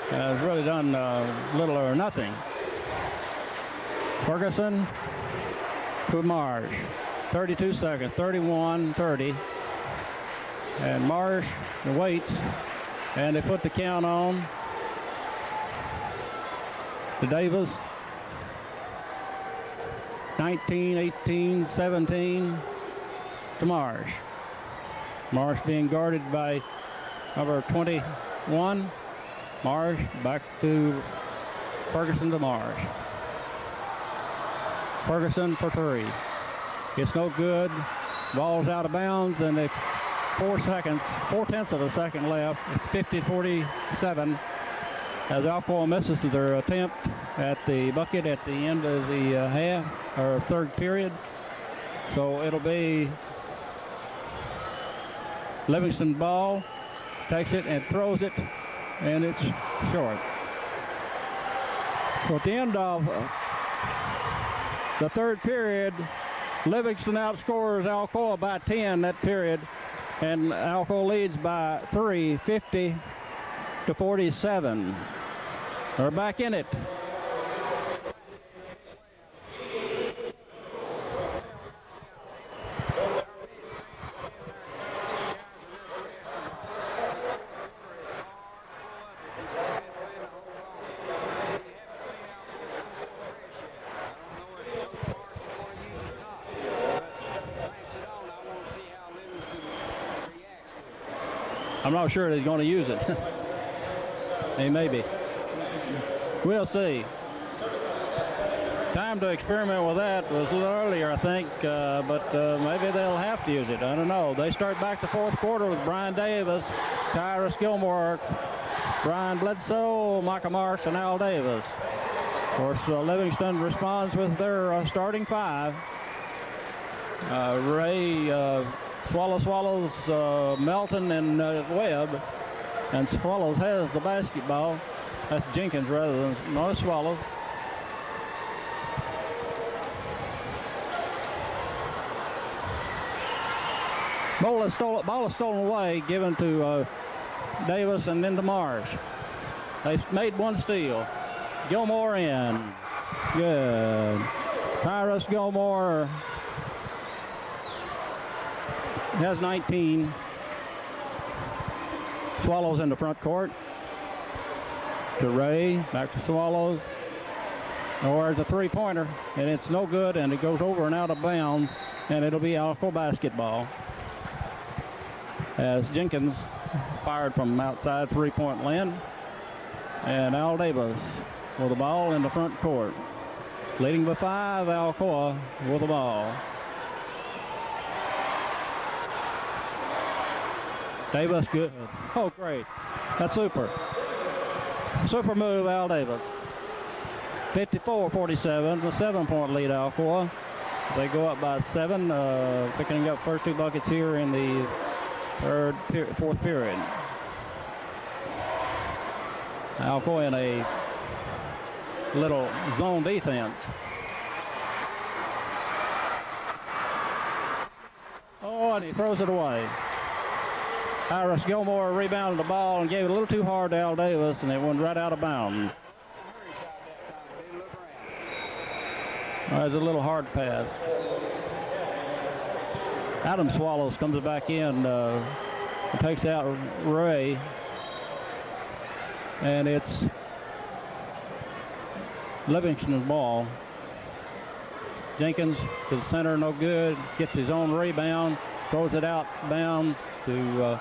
Has really done little or nothing. Ferguson to Marsh. 32 seconds, 31-30. And Marsh waits, and they put the count on to Davis. 19, 18, 17 to Marsh. Marsh being guarded by number 21. Marsh back to Ferguson to Marsh. Ferguson for 3. It's no good. Ball's out of bounds, and they 4/10 of a second left. It's 50-47 as Alcoa misses their attempt at the bucket at the end of the half or 3rd period. So it'll be Livingston ball, takes it and throws it, and it's short. So at the end of the 3rd period, Livingston outscores Alcoa by 10 that period, and Alcoa leads by 3, 50-47. They're back in it. I'm not sure that he's going to use it. He may be. We'll see. Time to experiment with that was a little earlier, I think, but maybe they'll have to use it. I don't know. They start back the fourth quarter with Brian Davis, Tyrus Gilmore, Brian Bledsoe, Micah Marks, and Al Davis. Of course, Livingston responds with their starting five. Ray, Swallows, Melton, and Webb. And Swallows has the basketball. That's Jenkins rather than most Swallows. Ball is stolen away, given to Davis and then to Marsh. They made one steal. Gilmore in. Good. Tyrus Gilmore has 19. Swallows in the front court. To Ray, back to Swallows. There's a three-pointer, and it's no good, and it goes over and out of bounds, and it'll be Alco basketball. As Jenkins fired from outside three-point land, and Al Davis with the ball in the front court. Leading by 5, Alcoa with the ball. Davis, good. Oh, great. That's super. Super move, Al Davis. 54-47, a 7-point lead, Alcoa. They go up by 7, picking up first 2 buckets here in the fourth period. Alcoa in a little zone defense. Oh, and he throws it away. Tyrus Gilmore rebounded the ball and gave it a little too hard to Al Davis, and it went right out of bounds. That was a little hard pass. Adam Swallows comes back in and takes out Ray. And it's Livingston's ball. Jenkins to the center, no good. Gets his own rebound, throws it out bounds to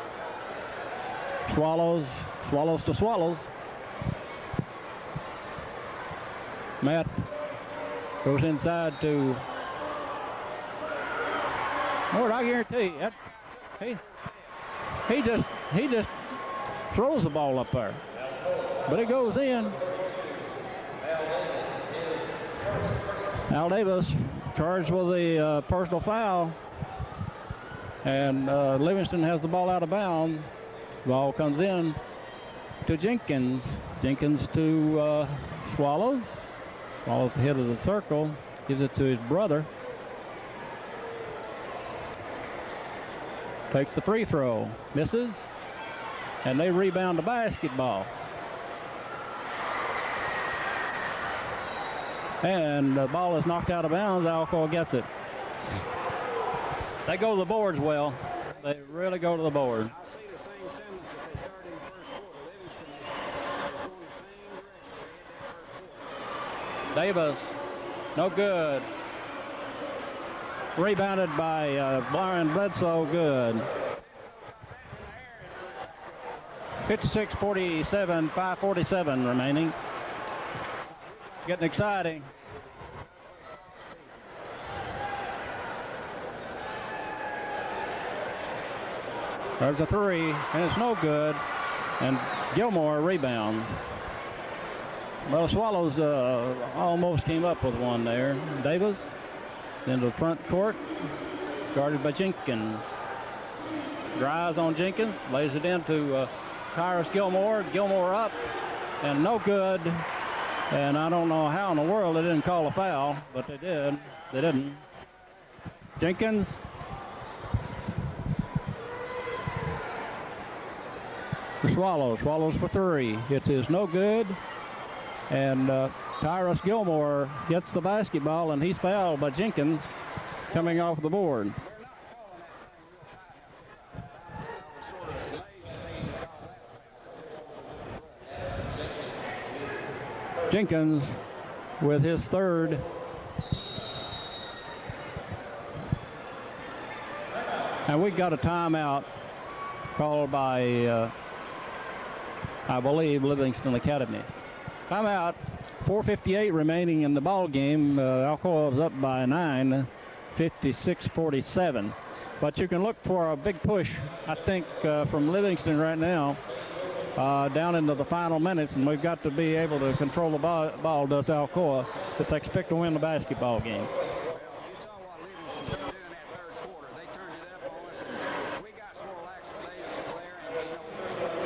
Swallows. Swallows to Swallows. Matt goes inside to Lord, I guarantee you, he just throws the ball up there, but it goes in. Al Davis charged with the personal foul, and Livingston has the ball out of bounds. Ball comes in to Jenkins. Jenkins to Swallows. Swallows the head of the circle, gives it to his brother. Takes the free throw, misses, and they rebound the basketball. And the ball is knocked out of bounds. Alcoa gets it. They go to the boards well. They really go to the board. I see the same semblance that they started in the first quarter. Livingston is going the same direction they had that first quarter. Davis, no good. Rebounded by Brian Bledsoe, good. 56-47, 5:47 remaining. Getting exciting. There's a three, and it's no good. And Gilmore rebounds. Well, Swallows almost came up with one there. Davis into the front court, guarded by Jenkins. Drives on Jenkins, lays it into Tyrus Gilmore. Gilmore up, and no good. And I don't know how in the world they didn't call a foul, but they did. They didn't. Jenkins. For Swallows. Swallows for three. It's his no good. And Tyrus Gilmore gets the basketball, and he's fouled by Jenkins coming off the board. Jenkins with his third. And we got a timeout called by, I believe, Livingston Academy. Timeout. 4:58 remaining in the ball game. Alcoa is up by 9, 56-47. But you can look for a big push, I think, from Livingston right now down into the final minutes, and we've got to be able to control the ball, does Alcoa, if they expect to win the basketball game. You saw what Livingston started doing that third quarter. They turned it up on us, and we got sort of lackadaisical there, and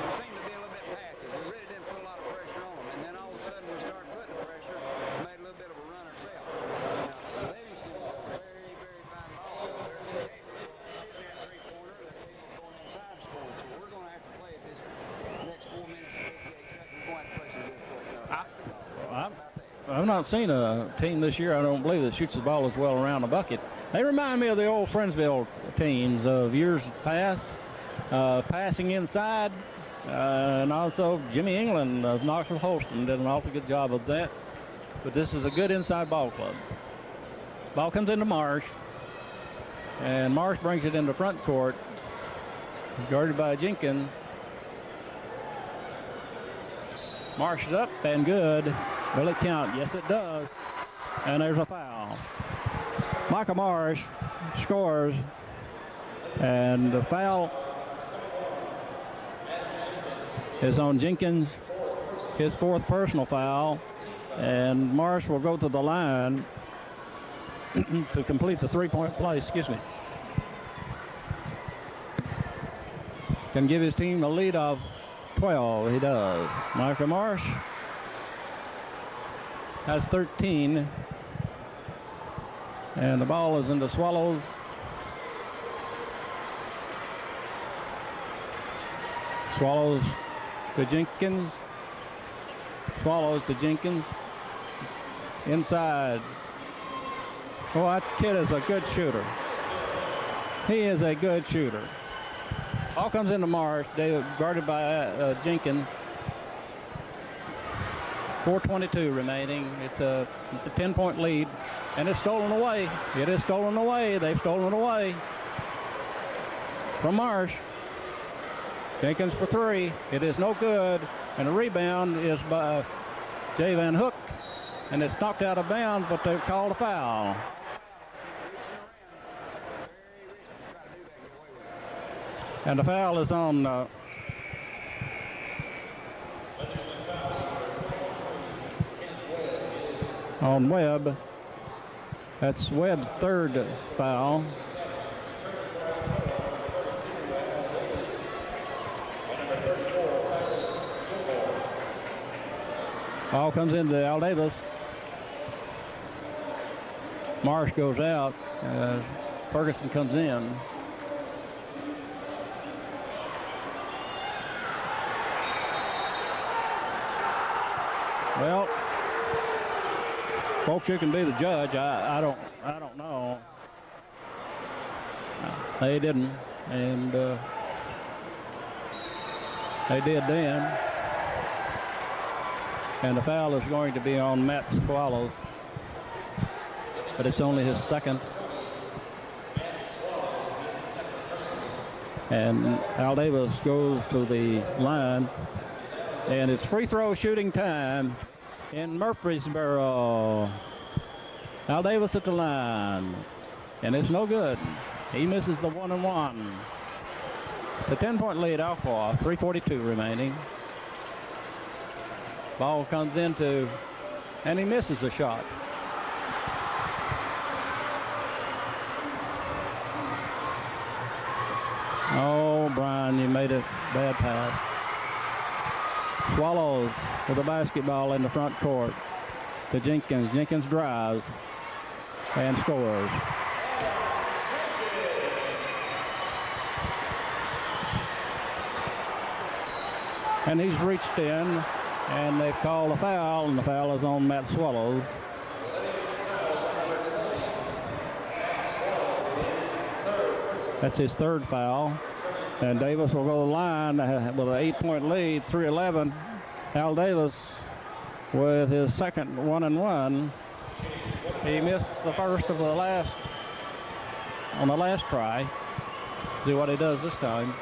we seemed to be a little bit passive. We really didn't put a lot of pressure on them, and then all of a sudden we started putting the pressure and made a little bit of a run ourselves. Now, Livingston is a very, very fine ball player. They're shooting that three-pointer. They're going inside scoring. So we're going to have to play it this next 4 minutes and 58 seconds. We're going to have to play some good basketball. I've not seen a team this year, I don't believe, that shoots the ball as well around the bucket. They remind me of the old Friendsville teams of years past, passing inside, and also Jimmy England of Knoxville Holston did an awfully good job of that. But this is a good inside ball club. Ball comes into Marsh, and Marsh brings it into front court, guarded by Jenkins. Marsh is up and good. Will it count? Yes, it does. And there's a foul. Michael Marsh scores, and the foul is on Jenkins, his fourth personal foul, and Marsh will go to the line to complete the three-point play. Excuse me. Can give his team a lead of 12. He does. Michael Marsh has 13, and the ball is in the Swallows. Swallows to Jenkins. Swallows to Jenkins. Inside. Oh, that kid is a good shooter. He is a good shooter. Ball comes into Marsh, guarded by Jenkins. 4:22 remaining. It's a 10-point lead, and it's stolen away. It is stolen away. They've stolen it away from Marsh. Jenkins for three. It is no good, and the rebound is by Jay Van Hook, and it's knocked out of bounds, but they've called a foul. And the foul is on Webb. That's Webb's third foul. Ball comes into Al Davis. Marsh goes out. Ferguson comes in. Well, folks, you can be the judge. I don't know. They didn't, and they did then. And the foul is going to be on Matt Swallows, but it's only his second. And Al Davis goes to the line, and it's free throw shooting time in Murfreesboro. Al Davis at the line, and it's no good. He misses the 1-and-1. The 10-point lead, Alcoa, 3:42 remaining. Ball comes into, and he misses the shot. Oh, Brian, you made a bad pass. Swallows with the basketball in the front court to Jenkins. Jenkins drives and scores. And he's reached in, and they've called a foul, and the foul is on Matt Swallows. That's his third foul. And Davis will go to the line with an 8-point lead, 3:11. Al Davis with his second 1-and-1. He missed the first of the last on the last try. See what he does this time.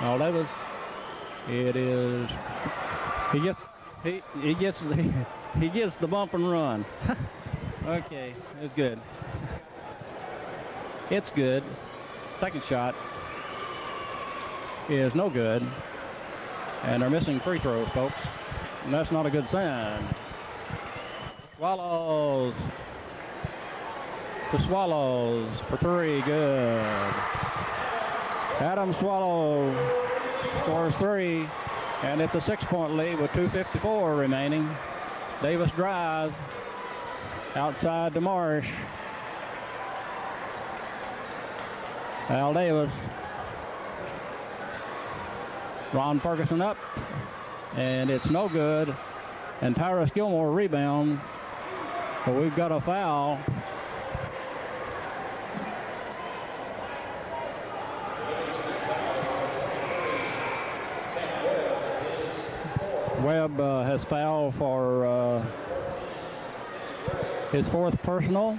Al Davis. It is. He gets. He gets. He gets the bump and run. Okay, it's good. It's good. Second shot is no good. And they're missing free throws, folks. And that's not a good sign. Swallows. The Swallows for three. Good. Adam Swallow scores three. And it's a 6-point lead with 2:54 remaining. Davis drives outside to Marsh. Al Davis. Ron Ferguson up. And it's no good. And Tyrus Gilmore rebounds. But we've got a foul. Webb has fouled for his fourth personal,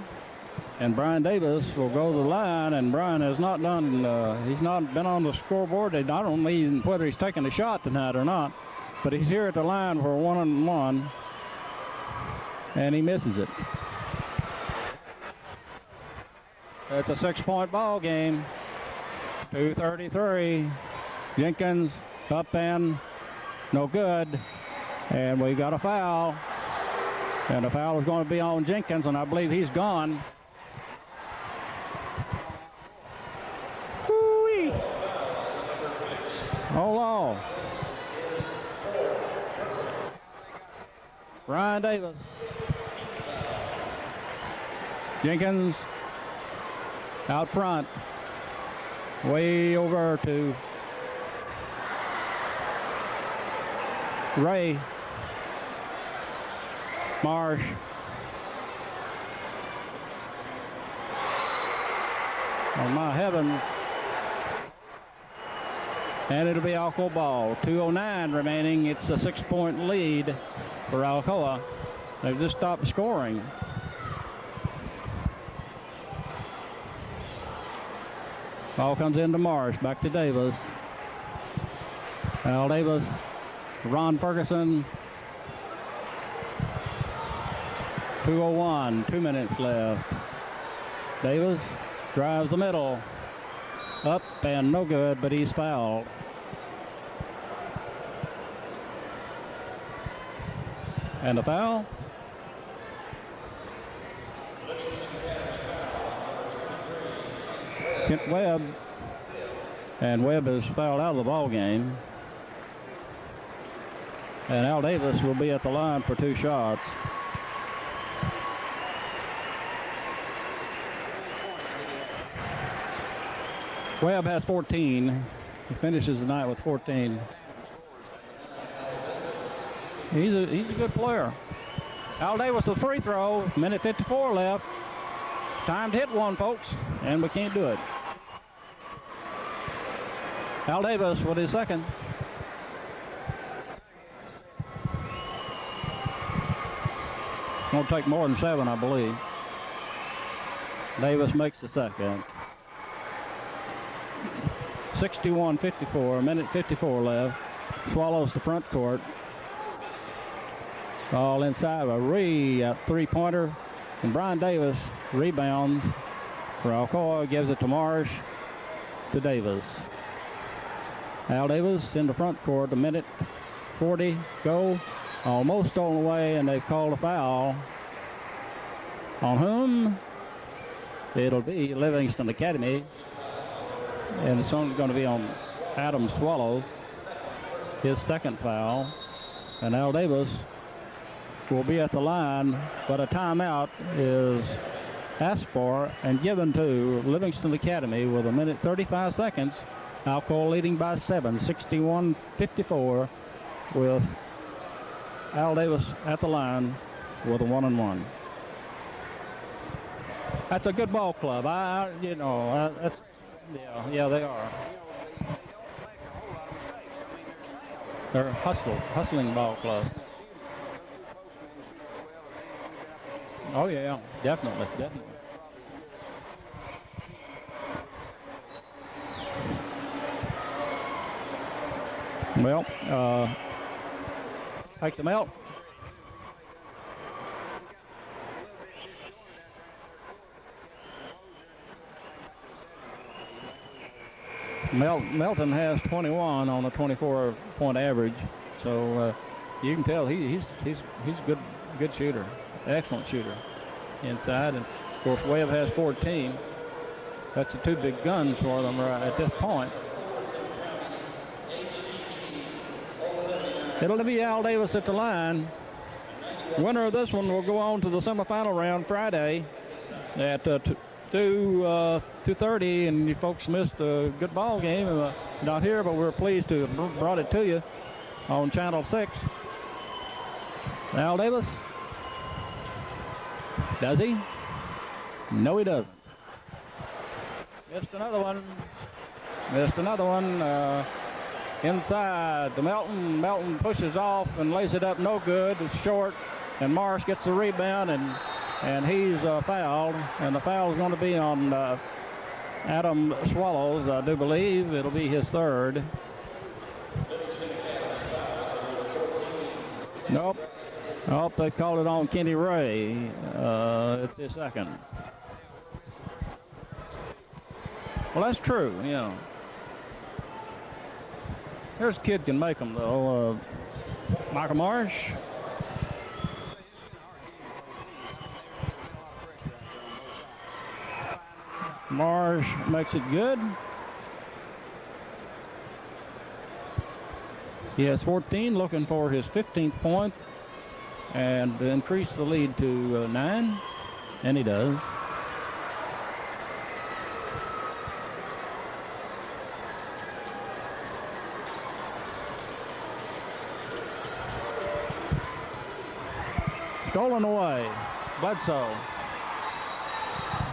and Brian Davis will go to the line. And Brian has not done. He's not been on the scoreboard. I don't know whether he's taking a shot tonight or not, but he's here at the line for 1-on-1, and he misses it. It's a 6-point ball game. 2:33. Jenkins up and no good. And we got a foul. And the foul is going to be on Jenkins, and I believe he's gone. Woo-wee. Hold on. Brian Davis. Jenkins out front. Way over to Ray. Marsh. Oh my heavens. And it'll be Alcoa ball. 2:09 remaining. It's a 6-point lead for Alcoa. They've just stopped scoring. Ball comes into Marsh. Back to Davis. Al Davis. Ron Ferguson. 2:01, 2 minutes left. Davis drives the middle. Up and no good, but he's fouled. And a foul. Kent Webb. And Webb is fouled out of the ball game. And Al Davis will be at the line for 2 shots. Webb has 14. He finishes the night with 14. He's a good player. Al Davis with free throw. Minute 54 left. Time to hit one, folks, and we can't do it. Al Davis with his second. Won't take more than 7, I believe. Davis makes the second. 61-54, minute 54 left. Swallows the front court. All inside of a three-pointer. And Brian Davis rebounds for Alcoa, gives it to Marsh, to Davis. Al Davis in the front court, a minute 40 go. Almost stolen away, and they've called a foul. On whom? It'll be Livingston Academy. And it's only going to be on Adam Swallows, his second foul. And Al Davis will be at the line, but a timeout is asked for and given to Livingston Academy with a minute 35 seconds. Alcoa leading by 7, 61-54, with Al Davis at the line with a 1-on-1. That's a good ball club. That's. Yeah, they are. They're hustling ball club. Oh yeah, definitely. Well, take the melt. Melton has 21 on a 24-point average, so you can tell he's a good shooter, excellent shooter inside. And of course Webb has 14. That's the two big guns for them right at this point. It'll be Al Davis at the line. Winner of this one will go on to the semifinal round Friday at 2:30, and you folks missed a good ball game. Not here, but we're pleased to have brought it to you on Channel 6. Al Davis. Does he? No, he doesn't. Missed another one. Inside to Melton. Melton pushes off and lays it up no good. It's short, and Marsh gets the rebound, and he's fouled. And the foul is going to be on Adam Swallows, I do believe. It'll be his third. Nope. Oh, they called it on Kenny Ray. It's his second. Well, that's true, you know. There's a kid can make them, though. Michael Marsh. Marsh makes it good. He has 14, looking for his 15th point and increase the lead to 9, and he does. Stolen away. Bledsoe.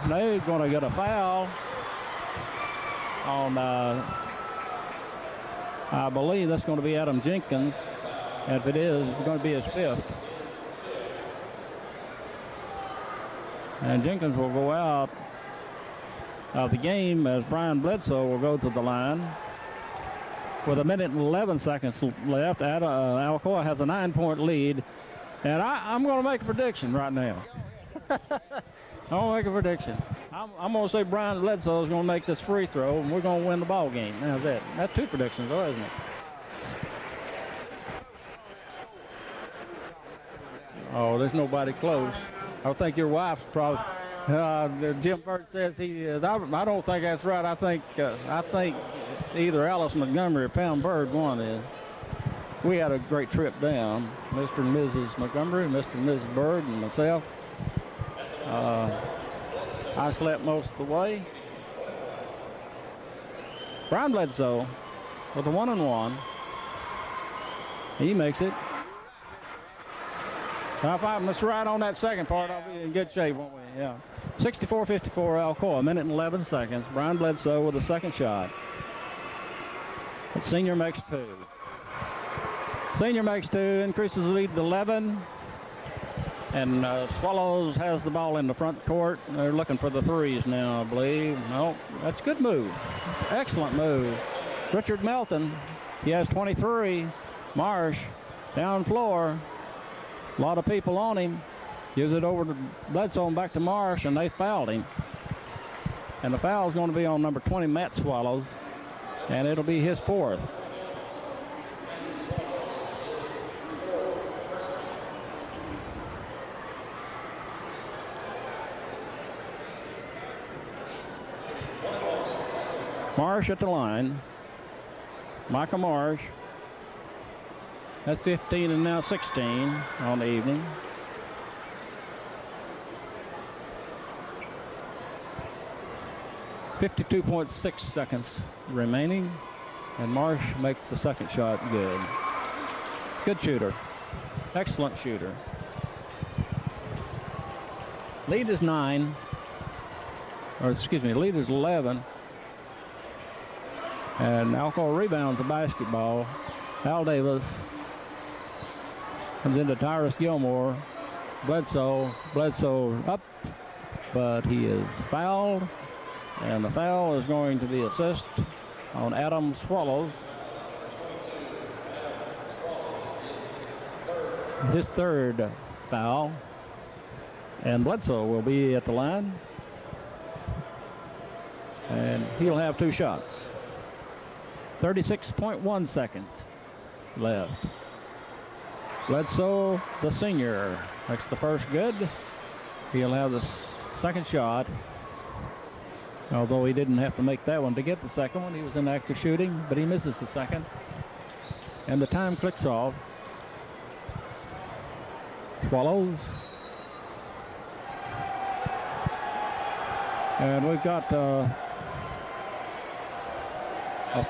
They're going to get a foul on, I believe that's going to be Adam Jenkins. And if it is, it's going to be his 5th. And Jenkins will go out of the game as Brian Bledsoe will go to the line. With 1 minute and 11 seconds left, Alcoa has a 9-point lead. And I'm going to make a prediction right now. I'm going to make a prediction. I'm going to say Brian Bledsoe is going to make this free throw, and we're going to win the ball game. How's that? That's 2 predictions, though, isn't it? Oh, there's nobody close. I think your wife's probably. Jim Bird says he is. I don't think that's right. I think either Alice Montgomery or Pam Bird, one is. We had a great trip down, Mr. and Mrs. Montgomery, Mr. and Mrs. Bird, and myself. I slept most of the way. Brian Bledsoe with a 1-and-1. He makes it. Now, if I'm right on that second part, I'll be in good shape, won't we? Yeah. 64-54 Alcoa, 1 minute and 11 seconds. Brian Bledsoe with a second shot. The senior makes 2. Senior makes 2, increases the lead to 11. And Swallows has the ball in the front court. They're looking for the threes now, I believe. No, that's a good move. That's an excellent move. Richard Melton, he has 23. Marsh, down floor. A lot of people on him. Gives it over to Bledsoe and back to Marsh, and they fouled him. And the foul is going to be on number 20, Matt Swallows. And it'll be his 4th. Marsh at the line. Michael Marsh. That's 15 and now 16 on the evening. .6 seconds remaining, and Marsh makes the second shot good. Good shooter. Excellent shooter. Lead is 9. Or excuse me, lead is 11. And Alcoa rebounds the basketball. Al Davis comes into Tyrus Gilmore. Bledsoe up, but he is fouled. And the foul is going to be assist on Adam Swallows. his third foul. And Bledsoe will be at the line. And he'll have 2 shots. 36.1 seconds left. Bledsoe, the senior, makes the first good. He'll have the second shot. Although he didn't have to make that one to get the second one. He was in active shooting, but he misses the second. And the time clicks off. Swallows. And we've got a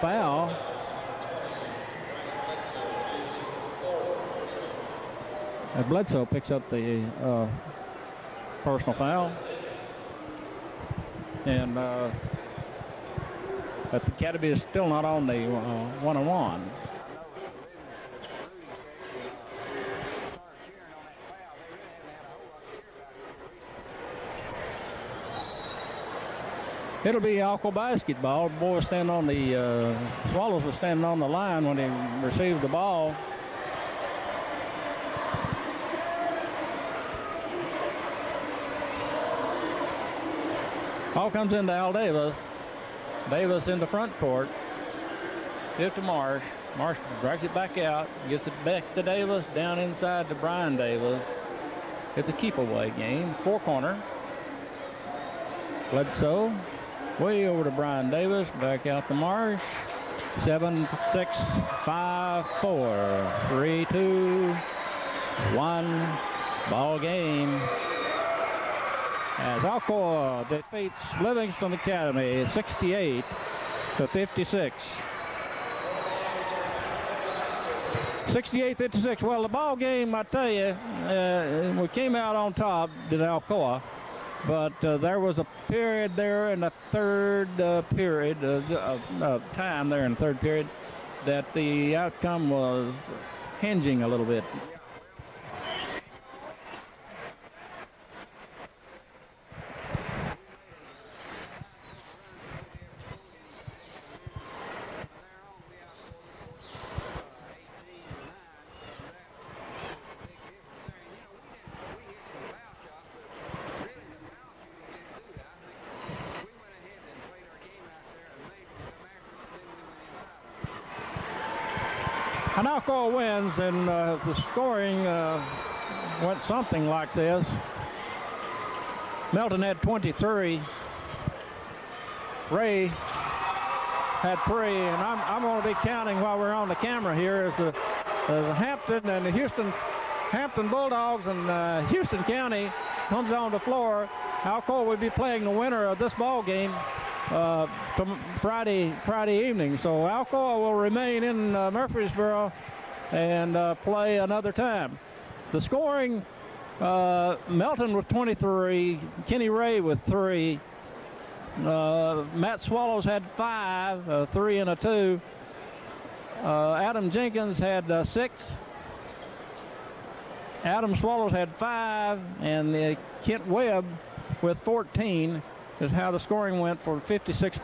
foul. And Bledsoe picks up the personal foul. And but the Academy is still not on the one-on-one. It'll be Alco basketball. The boys stand on the Swallows was standing on the line when he received the ball. Ball comes into Al Davis. Davis in the front court. Give to Marsh. Marsh drags it back out. Gets it back to Davis. Down inside to Brian Davis. It's a keep-away game. 4-corner. Bledsoe. Way over to Brian Davis. Back out to Marsh. 7, 6, 5, 4. 3, 2, 1. Ball game. As Alcoa defeats Livingston Academy 68-56. 68-56. Well, the ball game, I tell you, we came out on top, did Alcoa, but there was a period there in the third period, time there in the third period, that the outcome was hinging a little bit. And Alcoa wins, and the scoring went something like this. Melton had 23. Ray had 3, and I'm going to be counting while we're on the camera here as the Hampton and the Hampton Bulldogs and Houston County comes on the floor. Alcoa will be playing the winner of this ball game Friday evening. So Alcoa will remain in Murfreesboro and play another time. The scoring, Melton with 23, Kenny Ray with 3, Matt Swallows had 5, a 3 and a 2. Adam Jenkins had 6. Adam Swallows had 5, and Kent Webb with 14 is how the scoring went for 56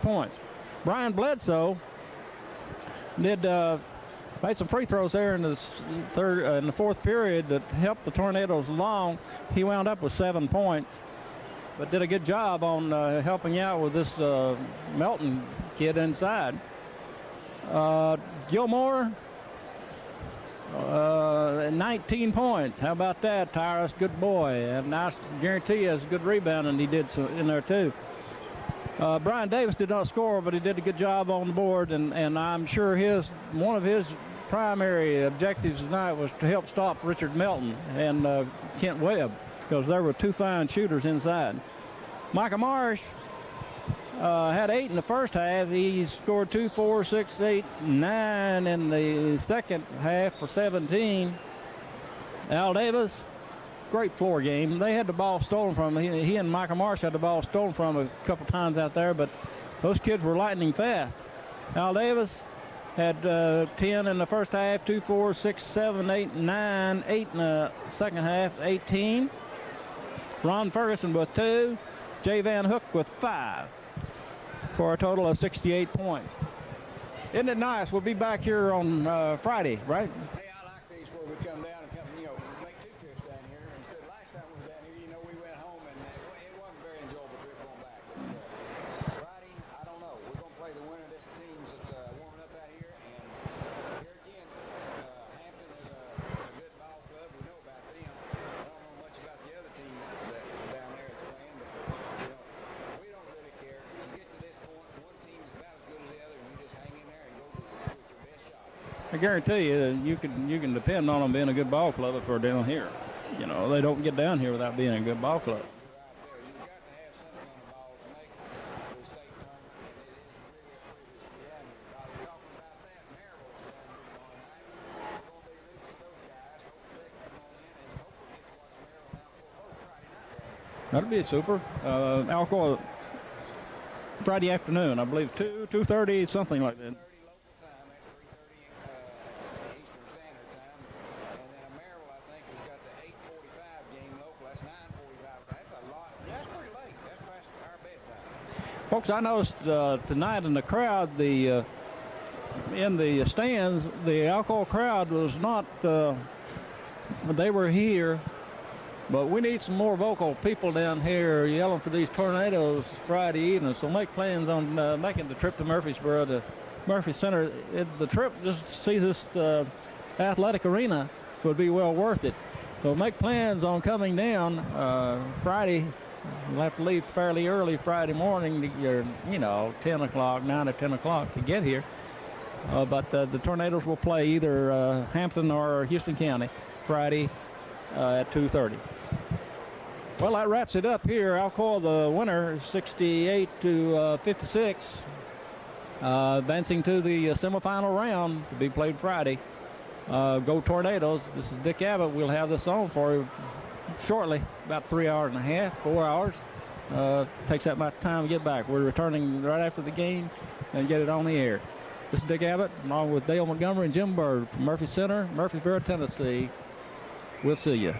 points. Brian Bledsoe did made some free throws there in the fourth period that helped the Tornadoes along. He wound up with 7 points, but did a good job on helping out with this Melton kid inside. Gilmore, 19 points. How about that, Tyrus? Good boy. And I guarantee you, has a good rebound, and he did so in there too. Brian Davis did not score, but he did a good job on the board, and I'm sure one of his primary objectives tonight was to help stop Richard Melton and Kent Webb, because there were 2 fine shooters inside. Micah Marsh had 8 in the first half. He scored 2, 4, 6, 8, 9 in the second half for 17. Al Davis, great floor game. They had the ball stolen from him. He and Micah Marsh had the ball stolen from him a couple times out there, but those kids were lightning fast. Al Davis had 10 in the first half, 2, 4, 6, 7, 8, 9, 8 in the second half, 18. Ron Ferguson with 2. Jay Van Hook with 5. For a total of 68 points. Isn't it nice? We'll be back here on Friday, right? Hey, I like these where we come down and I guarantee you can depend on them being a good ball club if they're down here. You know, they don't get down here without being a good ball club. You're right there. You've got to have something on the ball to make the state tournament, and it is really a privilege to be down here. While we're talking about that, Maryville's down here tomorrow night. We're going to be rooting for those guys. Hopefully they come on in, and hopefully get to watch Maryville and Alcoa both Friday night. That'd be super. Alcoa Friday afternoon, I believe 2:30, something like that. 3:30 local time. That's 3:30 Eastern Standard Time. And then Maryville, I think, has got the 8:45 game local. That's 9:45. That's a lot. That's pretty late. That's past our bedtime. Folks, I noticed tonight in the crowd, in the stands, the Alcoa crowd was not. They were here. But we need some more vocal people down here yelling for these Tornadoes Friday evening. So make plans on making the trip to Murfreesboro, to Murphy Center. The trip just to see this athletic arena would be well worth it. So make plans on coming down Friday. You'll have to leave fairly early Friday morning to 10 o'clock, 9 or 10 o'clock to get here. But the Tornadoes will play either Hampton or Houston County Friday at 2:30. Well, that wraps it up here. Alcoa, the winner, 68-56, advancing to the semifinal round to be played Friday. Go Tornadoes. This is Dick Abbott. We'll have this on for you shortly, about 3 hours and a half, 4 hours. Takes that much time to get back. We're returning right after the game and get it on the air. This is Dick Abbott, along with Dale Montgomery and Jim Bird from Murphy Center, Murfreesboro, Tennessee. We'll see you.